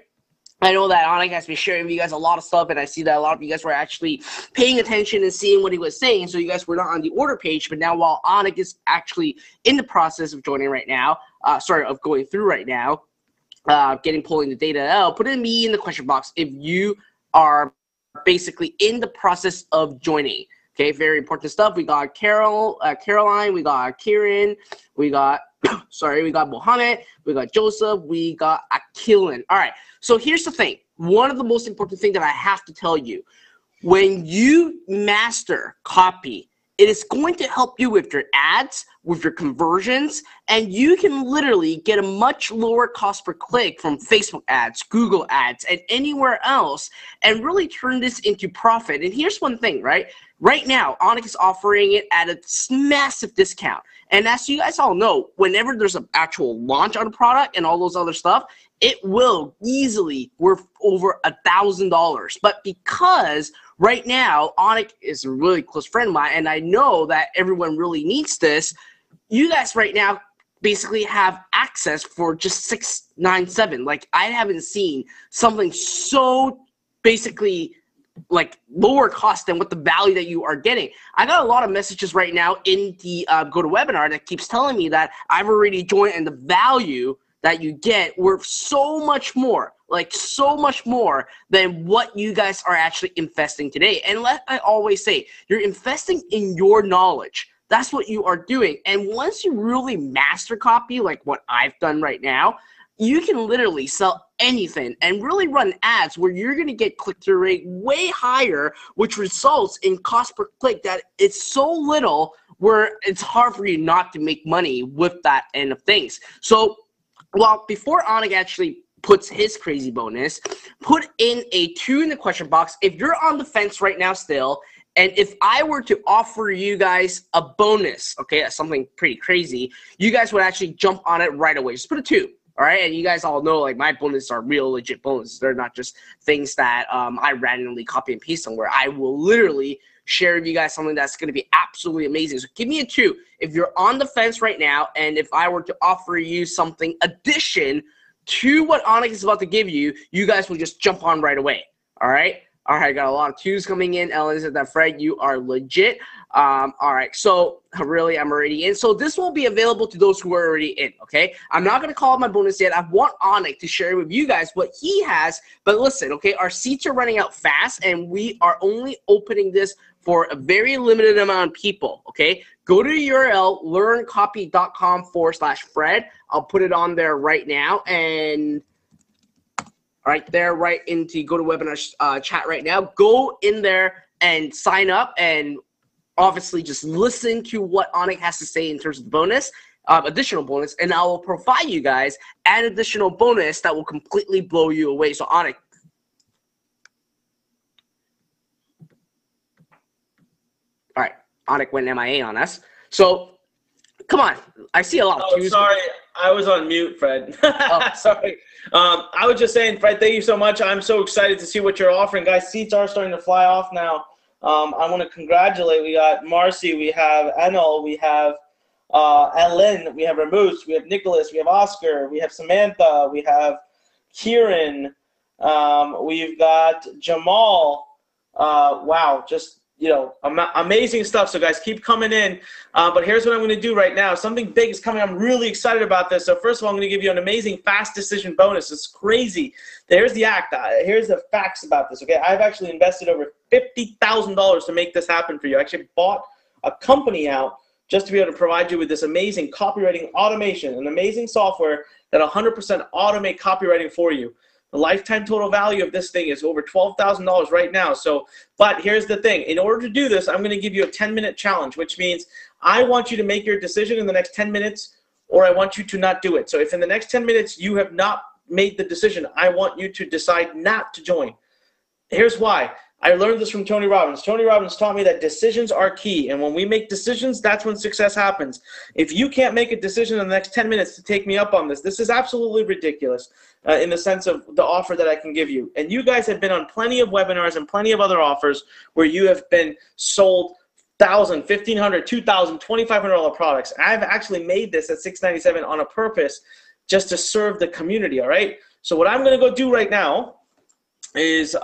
Speaker 1: I know that Anik has been sharing with you guys a lot of stuff, and I see that a lot of you guys were actually paying attention and seeing what he was saying, so you guys were not on the order page, but now while Anik is actually in the process of joining right now, of going through right now, pulling the data out, put me in the question box if you are basically in the process of joining. Okay, very important stuff. We got Caroline, we got Kieran, we got we got Mohammed, we got Joseph, we got Akilan. All right, so here's the thing. One of the most important things that I have to tell you, when you master copy, it is going to help you with your ads, with your conversions, and you can literally get a much lower cost per click from Facebook ads, Google ads, and anywhere else, and really turn this into profit. And here's one thing, right? Right now, Anik is offering it at a massive discount. And as you guys all know, whenever there's an actual launch on a product and all those other stuff, it will easily worth over $1,000. But because right now, Anik is a really close friend of mine, and I know that everyone really needs this, you guys right now basically have access for just $697. Like, I haven't seen something so basically like lower cost than what the value that you are getting. I got a lot of messages right now in the GoToWebinar that keeps telling me that I've already joined and the value that you get worth so much more, like so much more than what you guys are actually investing today. And like I always say, you're investing in your knowledge. That's what you are doing. And once you really master copy, like what I've done right now, you can literally sell anything and really run ads where you're going to get click-through rate way higher, which results in cost per click that it's so little where it's hard for you not to make money with that end of things. So, well, before Anik actually puts his crazy bonus, put in a 2 in the question box if you're on the fence right now still, and if I were to offer you guys a bonus, okay, something pretty crazy, you guys would actually jump on it right away. Just put a 2. All right, and you guys all know, like, my bonuses are real legit bonuses. They're not just things that I randomly copy and paste somewhere. I will literally share with you guys something that's going to be absolutely amazing. So give me a 2 if you're on the fence right now, and if I were to offer you something addition to what Anik is about to give you, you guys will just jump on right away. All right, All right, got a lot of twos coming in. Ellen said that, Fred, you are legit. All right, so really, I'm already in. So this will be available to those who are already in, okay? I'm not going to call out my bonus yet. I want Onik to share with you guys what he has. But listen, okay, our seats are running out fast, and we are only opening this for a very limited amount of people, okay? Go to the URL, learncopy.com/Fred. I'll put it on there right now, and right there, right into go to webinar chat right now. Go in there and sign up, and obviously just listen to what Onik has to say in terms of the bonus, additional bonus, and I will provide you guys an additional bonus that will completely blow you away. So Onik. All right, Onik went MIA on us. So come on, I see a lot of twos.
Speaker 2: Sorry, I was on mute, Fred. Oh. Sorry. I was just saying, Fred, thank you so much. I'm so excited to see what you're offering. Guys, seats are starting to fly off now. I want to congratulate. We got Marcy, we have Enel, we have Ellen, we have Ramus, we have Nicholas, we have Oscar, we have Samantha, we have Kieran, we've got Jamal. Wow, just amazing stuff. So guys, keep coming in. But here's what I'm going to do right now. Something big is coming. I'm really excited about this. So first of all, I'm going to give you an amazing fast decision bonus. It's crazy. Here's the act. Here's the facts about this. Okay, I've actually invested over $50,000 to make this happen for you. I actually bought a company out just to be able to provide you with this amazing copywriting automation, an amazing software that 100% automate copywriting for you. The lifetime total value of this thing is over $12,000 right now. So, but here's the thing. In order to do this, I'm going to give you a 10-minute challenge, which means I want you to make your decision in the next 10 minutes, or I want you to not do it. So if in the next 10 minutes you have not made the decision, I want you to decide not to join. Here's why. I learned this from Tony Robbins. Tony Robbins taught me that decisions are key. And when we make decisions, that's when success happens. If you can't make a decision in the next 10 minutes to take me up on this, this is absolutely ridiculous in the sense of the offer that I can give you. And you guys have been on plenty of webinars and plenty of other offers where you have been sold $1,000, $1,500, $2,000, $2,500 products. I've actually made this at $697 on a purpose just to serve the community, all right? So what I'm going to go do right now is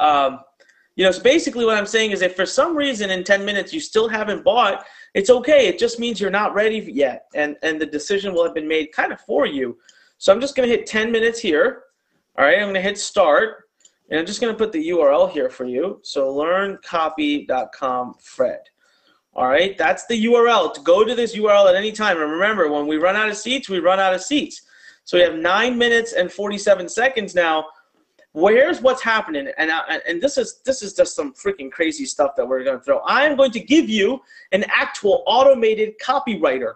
Speaker 2: so basically what I'm saying is if for some reason in 10 minutes you still haven't bought, it's okay. It just means you're not ready yet, and the decision will have been made kind of for you. So I'm just going to hit 10 minutes here. All right, I'm going to hit start, and I'm just going to put the URL here for you. So learncopy.com/Fred. All right, that's the URL. To go to this URL at any time. And remember, when we run out of seats, we run out of seats. So we have 9 minutes and 47 seconds now. Well, here's what's happening, and this is just some freaking crazy stuff that we're going to throw. I'm going to give you an actual automated copywriter.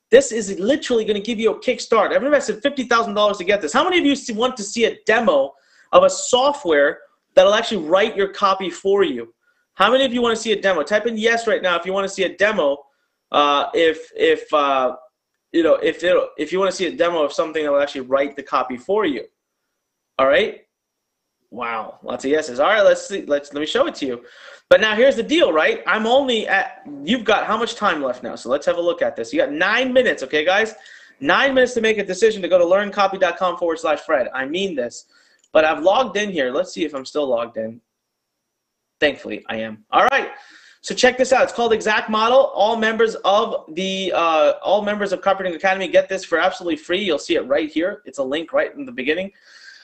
Speaker 2: This is literally going to give you a kickstart. I've invested $50,000 to get this. How many of you want to see a demo of a software that'll actually write your copy for you? How many of you want to see a demo? Type in yes right now if you want to see a demo. If you want to see a demo of something that will actually write the copy for you. All right. Wow, lots of yeses. All right, let's see. Let me show it to you. But now here's the deal, right? I'm only at, you've got how much time left now? So let's have a look at this. You got 9 minutes, okay, guys? 9 minutes to make a decision to go to learncopy.com/Fred. I mean this. But I've logged in here. Let's see if I'm still logged in. Thankfully, I am. All right. So check this out. It's called Exact Model. All members of Copywriting Academy get this for absolutely free. You'll see it right here. It's a link right in the beginning.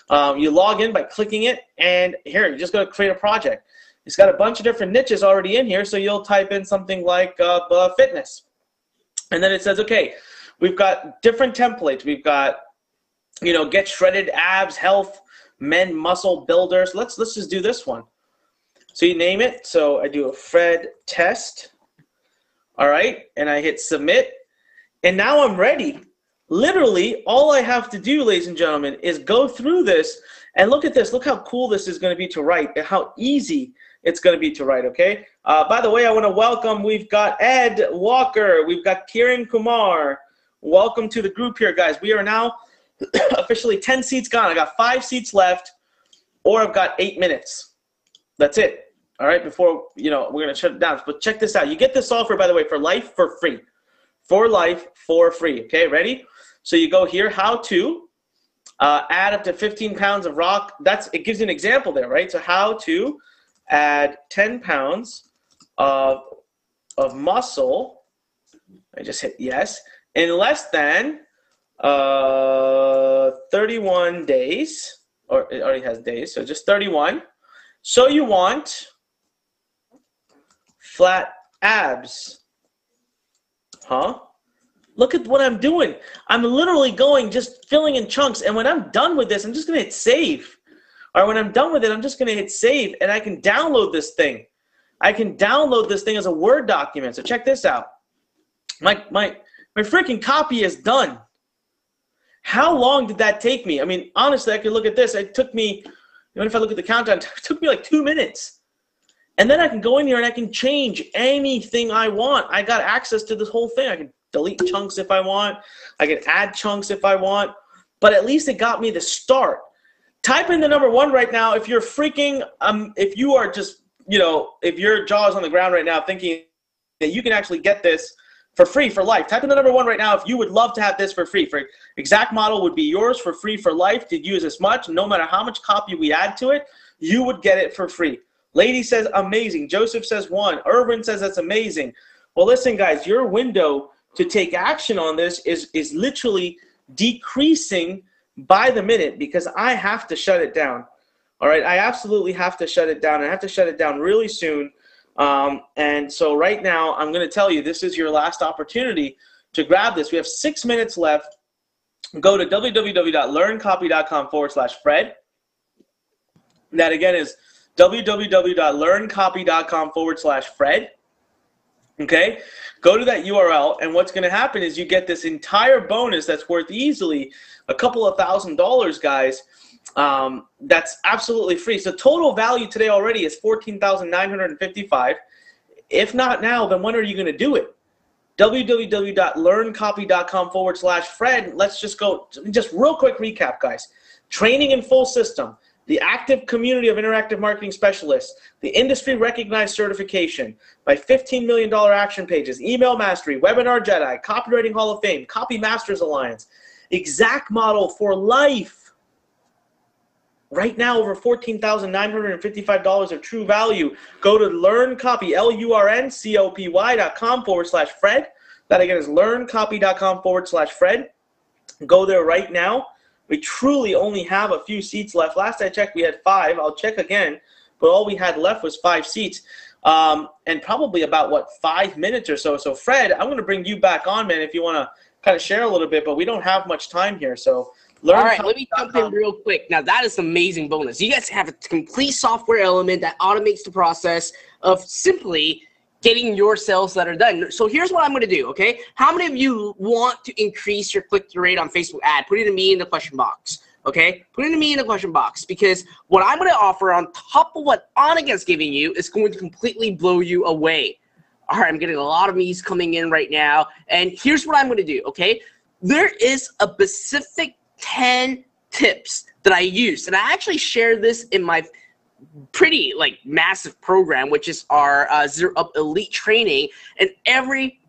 Speaker 2: You log in by clicking it, and here, you just got to create a project. It's got a bunch of different niches already in here, so you'll type in something like fitness. And then it says, okay, we've got different templates. We've got, get shredded abs, health, men muscle builders. Let's just do this one. So you name it. So I do a Fred test. All right, and I hit submit, and now I'm ready. Literally, all I have to do, ladies and gentlemen, is go through this, and look at this. Look how cool this is going to be to write, and how easy it's going to be to write, okay? By the way, I want to welcome, we've got Ed Walker. We've got Kiran Kumar. Welcome to the group here, guys. We are now officially 10 seats gone. I got 5 seats left, or I've got 8 minutes. That's it, all right, before, we're going to shut it down. But check this out. You get this software, by the way, for life for free. For life for free, okay? Ready? So you go here, how to add up to 15 pounds of rock. It gives you an example there, right? So how to add 10 pounds of muscle. I just hit yes. In less than 31 days, or it already has days, so just 31. So you want flat abs. Huh? Look at what I'm doing. I'm literally going, just filling in chunks. And when I'm done with this, I'm just going to hit save. Or when I'm done with it, I'm just going to hit save. And I can download this thing. I can download this thing as a Word document. So check this out. My freaking copy is done. How long did that take me? I mean, honestly, I could look at this. It took me, even if I look at the countdown, it took me like 2 minutes. And then I can go in here and I can change anything I want. I got access to this whole thing. I can delete chunks if I want. I can add chunks if I want. But at least it got me the start. Type in the number 1 right now if you're freaking, if you are just, you know, if your jaw is on the ground right now thinking that you can actually get this for free for life. Type in the number 1 right now if you would love to have this for free. For exact model would be yours for free for life. Did use as much, no matter how much copy we add to it, you would get it for free. Lady says amazing. Joseph says 1. Irvin says that's amazing. Well, listen, guys, your window to take action on this is literally decreasing by the minute because I have to shut it down. All right, I absolutely have to shut it down. I have to shut it down really soon. And so right now, I'm going to tell you, this is your last opportunity to grab this. We have 6 minutes left. Go to www.learncopy.com/Fred. That again is www.learncopy.com/Fred. Okay, go to that URL, and what's going to happen is you get this entire bonus that's worth easily a couple of $1,000s, guys. That's absolutely free. So total value today already is $14,955. If not now, then when are you going to do it? www.learncopy.com/Fred. Let's just go, just real quick recap, guys. Training in full system, the active community of interactive marketing specialists, the industry recognized certification, my $15 million action pages, email mastery, webinar Jedi, copywriting Hall of Fame, Copy Masters Alliance, exact model for life. Right now, over $14,955 of true value. Go to LearnCopy, LearnCopy.com/Fred. That again is LearnCopy.com/Fred. Go there right now. We truly only have a few seats left. Last I checked, we had 5. I'll check again, but all we had left was 5 seats. And probably about, what, 5 minutes or so. So, Fred, I'm going to bring you back on, man, if you want to kind of share a little bit, but we don't have much time here, so.
Speaker 1: All right, let me jump in real quick. Now, that is an amazing bonus. You guys have a complete software element that automates the process of simply getting your sales letter done. So here's what I'm going to do, okay? How many of you want to increase your click-through rate on Facebook ad? Put it to me in the question box, okay? Put it to me in the question box because what I'm going to offer on top of what Onik is giving you is going to completely blow you away. All right, I'm getting a lot of me's coming in right now, and here's what I'm going to do, okay? There is a specific 10 tips that I use, and I actually share this in my pretty massive program, which is our Zero Up Elite training, and every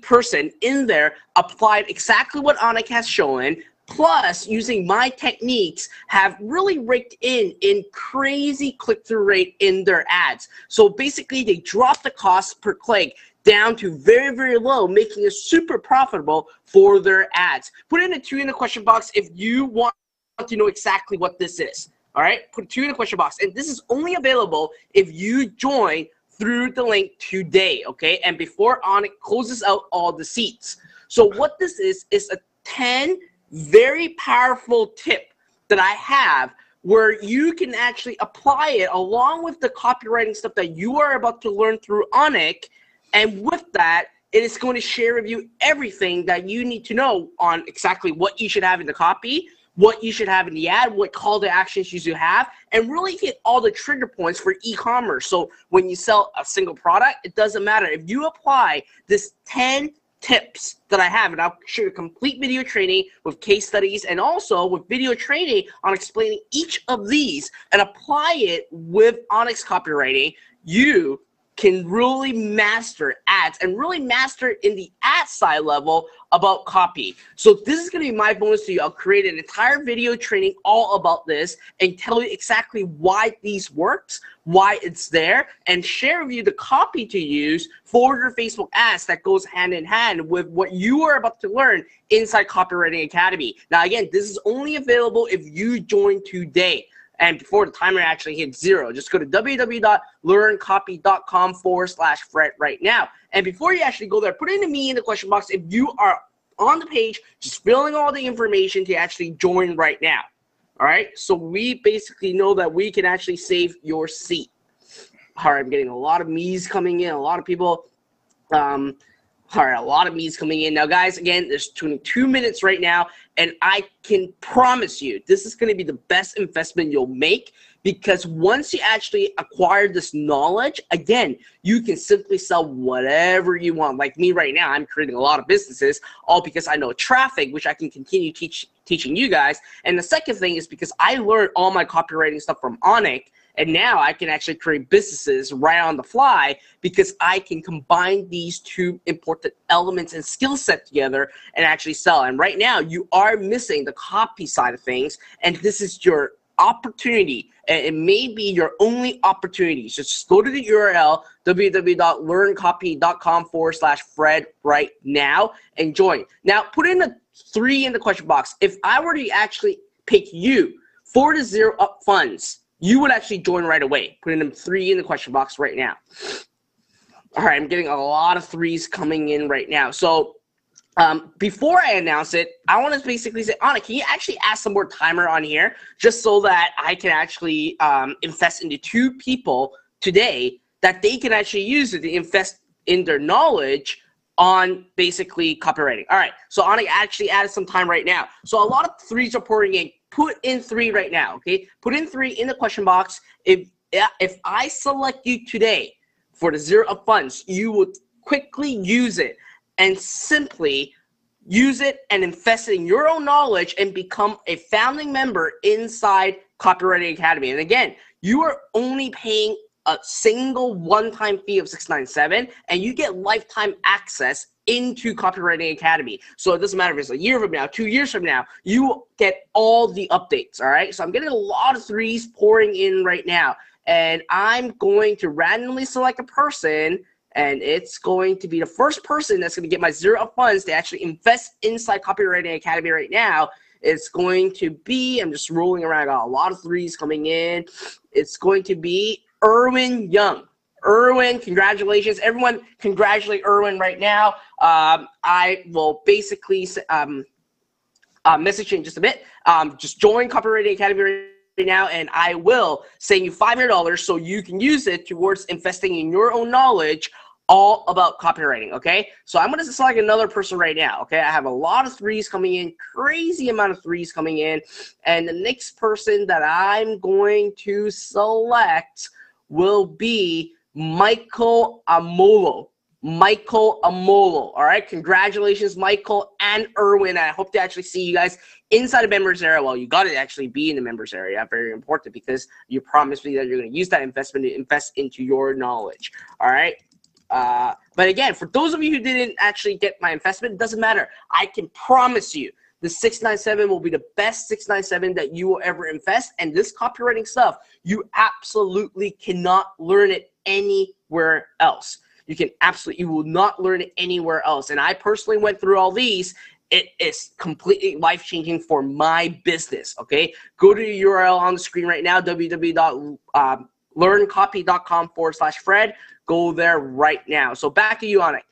Speaker 1: person in there applied exactly what Onik has shown, plus using my techniques have really raked in crazy click-through rate in their ads. So basically they drop the cost per click down to very, very low, making it super profitable for their ads. Put in a 2 in the question box if you want to know exactly what this is. All right, put 2 in the question box. And this is only available if you join through the link today, okay? And before Onik closes out all the seats. So what this is a 10 very powerful tip that I have where you can actually apply it along with the copywriting stuff that you are about to learn through Onik. And with that, it is going to share with you everything that you need to know on exactly what you should have in the copy, what you should have in the ad, what call to actions you should have, and really hit all the trigger points for e-commerce. So when you sell a single product, it doesn't matter. If you apply this 10 tips that I have, and I'll show you a complete video training with case studies and also with video training on explaining each of these and apply it with Onik's copywriting, you can really master ads and really master in the ad side level about copy. So this is going to be my bonus to you. I'll create an entire video training all about this and tell you exactly why these works, why it's there, and share with you the copy to use for your Facebook ads that goes hand in hand with what you are about to learn inside Copywriting Academy. Now, again, this is only available if you join today. And before the timer actually hits 0, just go to www.learncopy.com/Fred right now. And before you actually go there, put in me in the question box if you are on the page, just filling all the information to actually join right now. All right, so we basically know that we can actually save your seat. All right, I'm getting a lot of me's coming in, a lot of people. All right, a lot of me's coming in. Now, guys, again, there's 22 minutes right now, and I can promise you this is going to be the best investment you'll make, because once you actually acquire this knowledge, again, you can simply sell whatever you want. Like me right now, I'm creating a lot of businesses, all because I know traffic, which I can continue teaching you guys. And the second thing is because I learned all my copywriting stuff from Onik, and now I can actually create businesses right on the fly because I can combine these two important elements and skill set together and actually sell. And right now, you are missing the copy side of things, and this is your opportunity. And it may be your only opportunity. So just go to the URL, www.learncopy.com/Fred right now and join. Now, put in a 3 in the question box. If I were to actually pick you for the Zero Up Funds, you would actually join right away. Put in a 3 in the question box right now. All right, I'm getting a lot of 3s coming in right now. So before I announce it, I want to basically say, Anna, can you actually add some more timer on here just so that I can actually invest into 2 people today that they can actually use it to invest in their knowledge on basically copywriting. All right, so Anna actually added some time right now. So a lot of 3s are pouring in. Put in 3 right now, okay? Put in 3 in the question box. If I select you today for the Zero Up Funds, you would quickly use it and simply use it and invest in your own knowledge and become a founding member inside Copywriting Academy. And again, you are only paying a single one-time fee of $697, and you get lifetime access into Copywriting Academy. So it doesn't matter if it's a year from now, 2 years from now, you get all the updates, all right? So I'm getting a lot of 3s pouring in right now, and I'm going to randomly select a person, and it's going to be the first person that's going to get my Zero Up Funds to actually invest inside Copywriting Academy right now. It's going to be, I'm just rolling around, I got a lot of 3s coming in. It's going to be Erwin Young. Erwin, congratulations. Everyone, congratulate Erwin right now. I will basically message you in just a bit. Just join Copywriting Academy right now, and I will send you $500 so you can use it towards investing in your own knowledge all about copywriting, okay? So I'm going to select another person right now, okay? I have a lot of 3s coming in, crazy amount of 3s coming in, and the next person that I'm going to select will be Michael Amolo. Michael Amolo. All right, congratulations, Michael and Erwin. I hope to actually see you guys inside the members area. Well, you got to actually be in the members area. Very important, because you promised me that you're going to use that investment to invest into your knowledge. All right. But again, for those of you who didn't actually get my investment, it doesn't matter. I can promise you the 697 will be the best 697 that you will ever invest. And this copywriting stuff, you absolutely cannot learn it anywhere else. You will not learn it anywhere else. And I personally went through all these. It is completely life-changing for my business, okay? Go to the URL on the screen right now, www.learncopy.com/Fred. Go there right now. So back to you, Onik.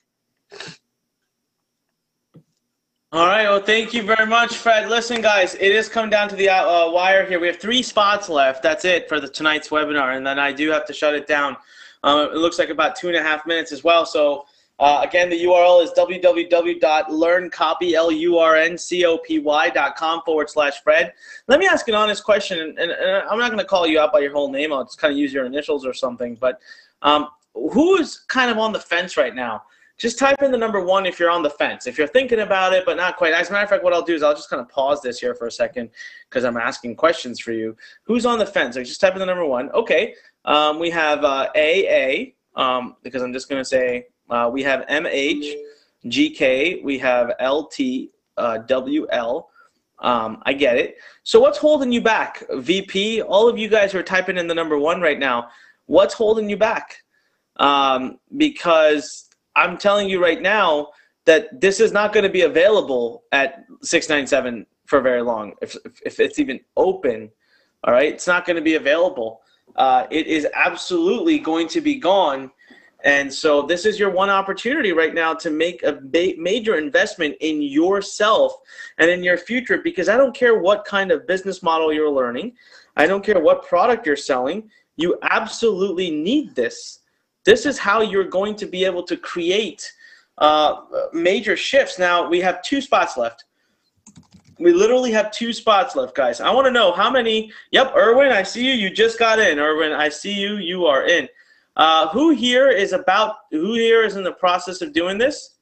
Speaker 2: All right, well, thank you very much, Fred. Listen, guys, it is coming down to the wire here. We have 3 spots left. That's it for tonight's webinar, and then I do have to shut it down. It looks like about 2.5 minutes as well. So, again, the URL is www.learncopy.com/Fred. Let me ask an honest question, and I'm not going to call you out by your whole name. I'll just kind of use your initials or something. But who's kind of on the fence right now? Just type in the number 1 if you're on the fence. If you're thinking about it, but not quite. As a matter of fact, what I'll do is I'll just kind of pause this here for a second because I'm asking questions for you. Who's on the fence? So just type in the number 1. Okay. We have AA. because I'm just going to say we have MH, GK, we have LT, WL. I get it. So what's holding you back? VP, all of you guys who are typing in the number 1 right now, what's holding you back? Because I'm telling you right now that this is not going to be available at 697 for very long. If it's even open, all right, it's not going to be available. It is absolutely going to be gone. And so this is your one opportunity right now to make a major investment in yourself and in your future, because I don't care what kind of business model you're learning. I don't care what product you're selling. You absolutely need this. This is how you're going to be able to create major shifts. Now, we have 2 spots left. We literally have 2 spots left, guys. I want to know how many. Yep, Erwin, I see you. You just got in. Erwin, I see you. You are in. Who here is in the process of doing this?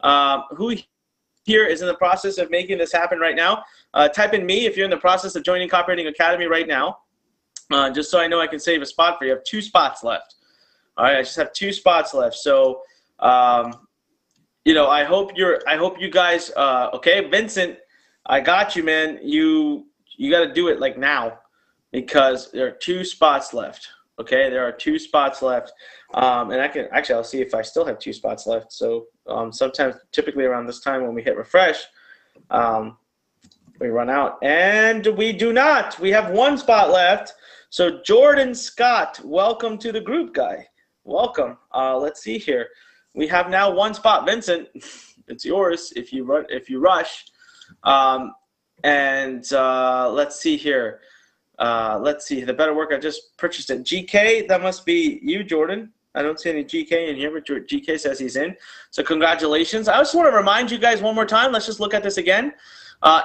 Speaker 2: Who here is in the process of making this happen right now? Type in me if you're in the process of joining Copywriting Academy right now, just so I know I can save a spot for you. I have 2 spots left. All right, I just have 2 spots left. So, you know, I hope you guys. Okay, Vincent, I got you, man. You got to do it like now, because there are 2 spots left. Okay, there are 2 spots left, and I'll see if I still have 2 spots left. So sometimes, typically around this time when we hit refresh, we run out, and we do not. We have 1 spot left. So Jordan Scott, welcome to the group, guy. Welcome. Let's see here. We have now 1 spot. Vincent, it's yours if you rush. Let's see here. Let's see, the better work I just purchased it. GK, that must be you, Jordan. I don't see any GK in here, but GK says he's in. So congratulations. I just want to remind you guys one more time. Let's just look at this again.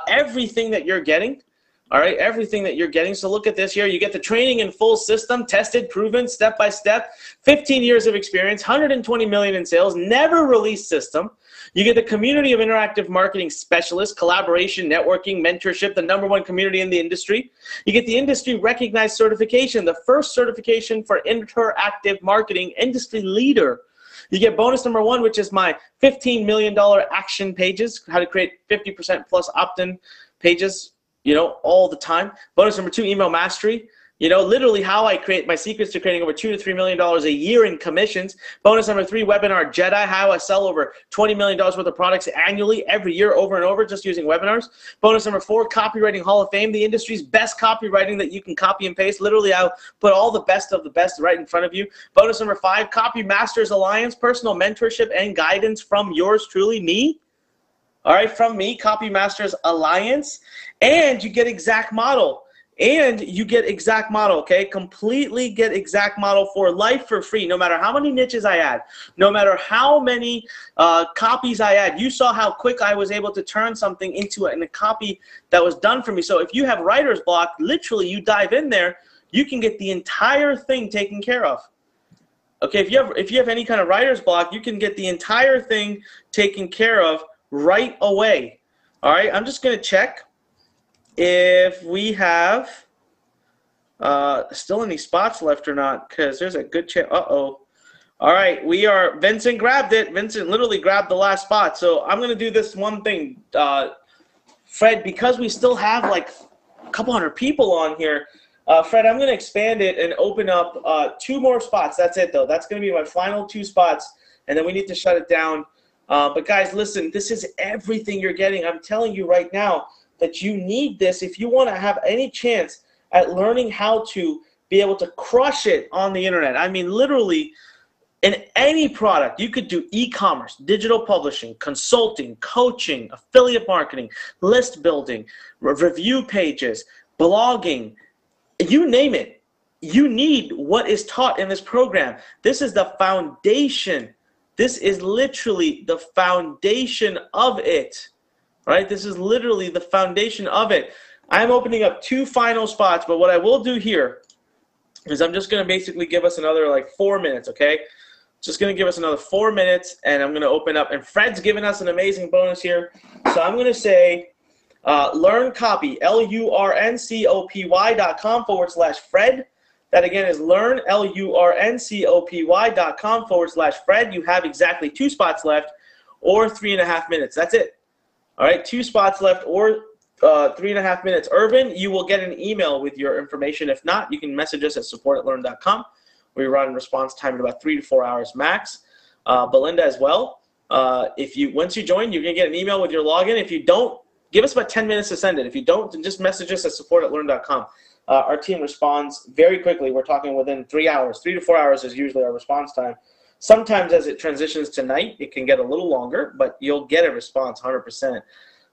Speaker 2: Everything that you're getting, all right, everything that you're getting. So look at this here. You get the training in full system, tested, proven, step-by-step, 15 years of experience, 120 million in sales, never released system. You get the community of interactive marketing specialists, collaboration, networking, mentorship, the #1 community in the industry. You get the industry recognized certification, the first certification for interactive marketing, industry leader. You get bonus #1, which is my $15 million action pages, how to create 50% plus opt-in pages, you know, all the time. Bonus #2, email mastery. You know, literally how I create my secrets to creating over $2 to $3 million a year in commissions. Bonus #3, webinar Jedi, how I sell over $20 million worth of products annually, every year, over and over, just using webinars. Bonus #4, copywriting Hall of Fame, the industry's best copywriting that you can copy and paste. Literally, I'll put all the best of the best right in front of you. Bonus #5, Copy Masters Alliance, personal mentorship and guidance from yours truly, me. All right, from me, Copy Masters Alliance. And you get Exact Model. Okay? Completely get Exact Model for life for free, no matter how many niches I add, no matter how many copies I add. You saw how quick I was able to turn something into a copy that was done for me. So if you have writer's block, literally you dive in there, you can get the entire thing taken care of. Okay, if you have any kind of writer's block, you can get the entire thing taken care of right away. All right, I'm just going to check if we have still any spots left or not, because there's a good chance. Uh-oh. All right, Vincent grabbed it. Vincent literally grabbed the last spot. So I'm going to do this one thing, Fred, because we still have like a couple hundred people on here. Fred, I'm going to expand it and open up 2 more spots. That's it, though. That's going to be my final 2 spots, and then we need to shut it down. But guys, listen, this is everything you're getting. I'm telling you right now that you need this if you want to have any chance at learning how to be able to crush it on the internet. I mean, literally, in any product, you could do e-commerce, digital publishing, consulting, coaching, affiliate marketing, list building, review pages, blogging, you name it. You need what is taught in this program. This is the foundation. This is literally the foundation of it, right? This is literally the foundation of it. I'm opening up 2 final spots, but what I will do here is I'm just going to basically give us another like 4 minutes, okay? Just going to give us another 4 minutes, and I'm going to open up. And Fred's giving us an amazing bonus here. So I'm going to say learn copy, LURNCOPY.com/Fred. That again is learn, LURNCOPY.com/Fred. You have exactly 2 spots left or 3.5 minutes. That's it. All right, 2 spots left or 3.5 minutes. Irvin, you will get an email with your information. If not, you can message us at support@learn.com. We run response time in about 3 to 4 hours max. Belinda as well. Once you join, you're gonna get an email with your login. If you don't, give us about 10 minutes to send it. If you don't, then just message us at support@learn.com. Our team responds very quickly. We're talking within 3 hours. 3 to 4 hours is usually our response time. Sometimes as it transitions to night, it can get a little longer, but you'll get a response 100%.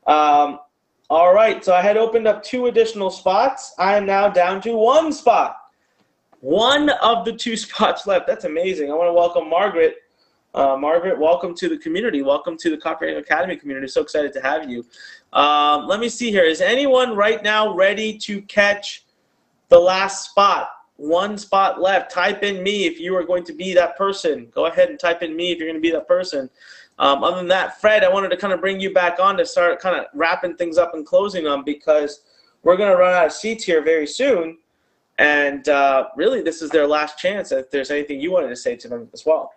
Speaker 2: All right, so I had opened up 2 additional spots. I am now down to 1 spot. 1 of the 2 spots left. That's amazing. I want to welcome Margaret. Margaret, welcome to the community. Welcome to the Copywriting Academy community. So excited to have you. Let me see here. Is anyone right now ready to catch the last spot? 1 spot left. Type in me if you are going to be that person. Go ahead and type in me if you're going to be that person. Other than that, Fred, I wanted to kind of bring you back on to start kind of wrapping things up and closing them, because we're going to run out of seats here very soon. And really, this is their last chance. If there's anything you wanted to say to them as well.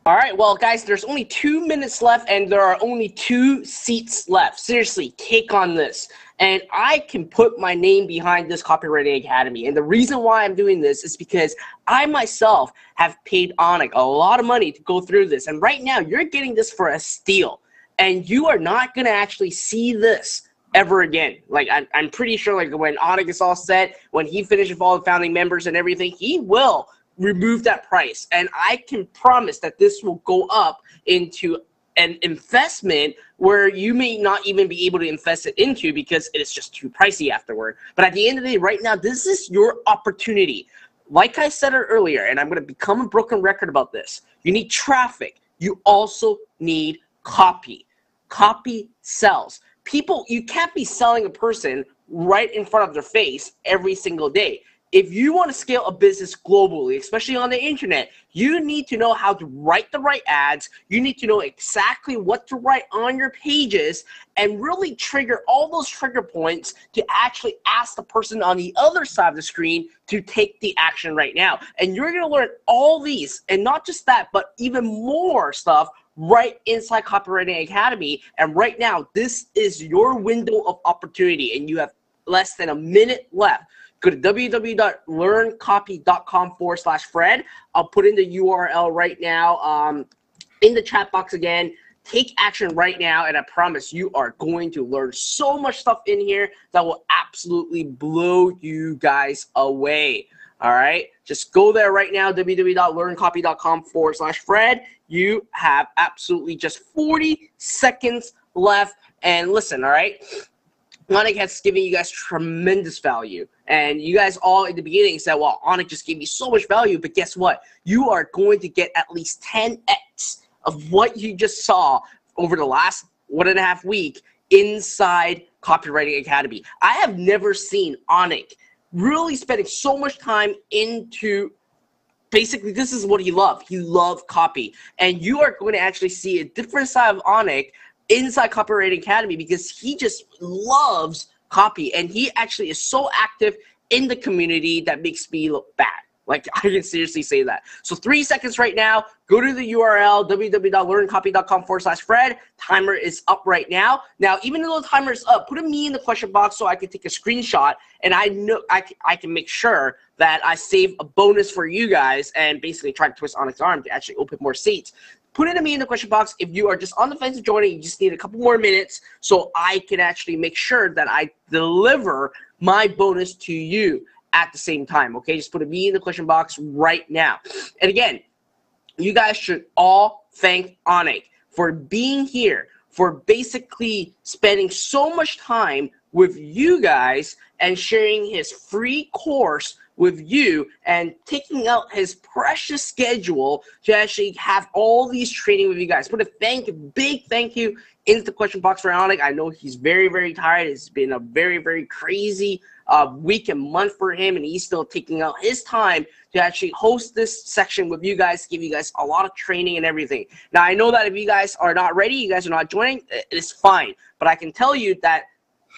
Speaker 1: All right, well, guys, there's only 2 minutes left, and there are only 2 seats left. Seriously, take on this. And I can put my name behind this Copywriting Academy. And the reason why I'm doing this is because I myself have paid Onik a lot of money to go through this. And right now, you're getting this for a steal. And you are not going to actually see this ever again. Like, I'm pretty sure, like, when Onik is all set, when he finishes with all the founding members and everything, he will remove that price. And I can promise that this will go up into an investment where you may not even be able to invest it into because it's just too pricey afterward. But at the end of the day, right now, this is your opportunity. Like I said earlier, and I'm going to become a broken record about this, you need traffic. You also need copy. Copy sells. People, you can't be selling a person right in front of their face every single day. If you want to scale a business globally, especially on the internet, you need to know how to write the right ads. You need to know exactly what to write on your pages and really trigger all those trigger points to actually ask the person on the other side of the screen to take the action right now. And you're going to learn all these, and not just that, but even more stuff right inside Copywriting Academy. And right now, this is your window of opportunity, and you have less than a minute left. Go to www.learncopy.com/Fred. I'll put in the URL right now in the chat box again. Take action right now, and I promise you are going to learn so much stuff in here that will absolutely blow you guys away. All right? Just go there right now, www.learncopy.com/Fred. You have absolutely just 40 seconds left. And listen, all right? Onik has given you guys tremendous value. And you guys all in the beginning said, well, Onik just gave me so much value. But guess what? You are going to get at least 10x of what you just saw over the last 1.5 weeks inside Copywriting Academy. I have never seen Onik really spending so much time into, basically, this is what he loved. He loved copy. And you are going to actually see a different side of Onik inside Copywriting Academy, because he just loves copy, and he actually is so active in the community that makes me look bad. Like, I can seriously say that. So 3 seconds right now. Go to the URL, www.learncopy.com/Fred. Timer is up right now. Now, even though the timer is up, put a me in the question box so I can take a screenshot, and I know I can make sure that I save a bonus for you guys and basically try to twist Onik's arm to actually open more seats. Put it to me in the question box if you are just on the fence of joining. You just need a couple more minutes so I can actually make sure that I deliver my bonus to you at the same time. Okay, just put a me in the question box right now. And again, you guys should all thank Onik for being here, for basically spending so much time with you guys and sharing his free course with you and taking out his precious schedule to actually have all these training with you guys. Put a big thank you into the question box for Onik. I know he's very, very tired. It's been a very, very crazy week and month for him, and he's still taking out his time to actually host this section with you guys, give you guys a lot of training and everything. Now, I know that if you guys are not ready, you guys are not joining, it is fine. But I can tell you that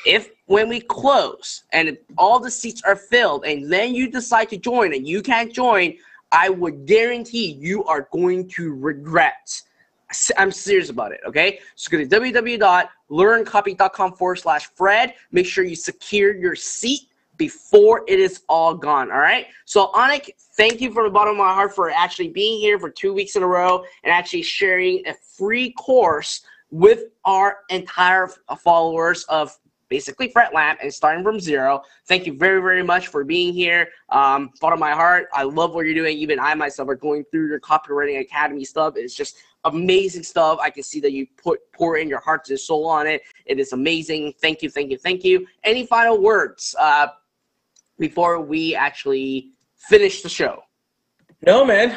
Speaker 1: if when we close and all the seats are filled and then you decide to join and you can't join, I would guarantee you are going to regret. I'm serious about it, okay? So go to www.learncopy.com/Fred. Make sure you secure your seat before it is all gone, all right? So, Anik, thank you from the bottom of my heart for actually being here for 2 weeks in a row and actually sharing a free course with our entire followers of basically Fred Lamp and starting from zero. Thank you very, very much for being here. Bottom of my heart, I love what you're doing. Even I myself are going through your Copywriting Academy stuff. It's just amazing stuff. I can see that you pour in your heart and soul on it. It is amazing. Thank you, thank you, thank you. Any final words before we actually finish the show?
Speaker 2: No, man.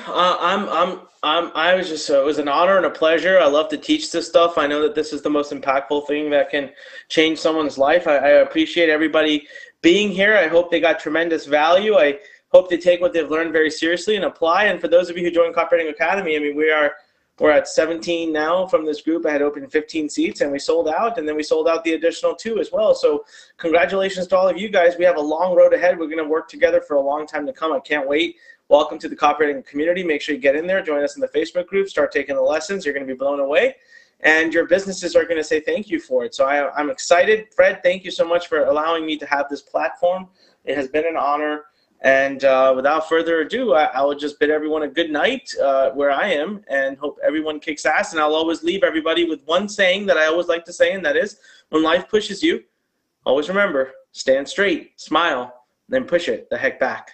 Speaker 2: I was just, it was an honor and a pleasure. I love to teach this stuff. I know that this is the most impactful thing that can change someone's life. I appreciate everybody being here. I hope they got tremendous value. I hope they take what they've learned very seriously and apply. And for those of you who joined Copywriting Academy, I mean, we're at 17 now from this group. I had opened 15 seats and we sold out, and then we sold out the additional 2 as well. So congratulations to all of you guys. We have a long road ahead. We're going to work together for a long time to come. I can't wait. Welcome to the copywriting community. Make sure you get in there, join us in the Facebook group, start taking the lessons. You're going to be blown away, and your businesses are going to say thank you for it. So I'm excited. Fred, thank you so much for allowing me to have this platform. It has been an honor. And without further ado, I will just bid everyone a good night where I am, and hope everyone kicks ass. And I'll always leave everybody with one saying that I always like to say, and that is, when life pushes you, always remember, stand straight, smile, then push it the heck back.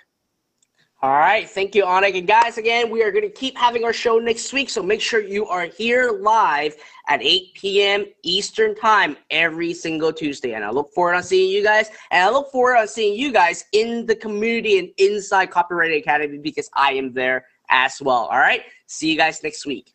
Speaker 1: All right, thank you, Anik. And guys, again, we are going to keep having our show next week, so make sure you are here live at 8 p.m. Eastern Time every single Tuesday. And I look forward to seeing you guys, and I look forward to seeing you guys in the community and inside Copywriting Academy, because I am there as well. All right, see you guys next week.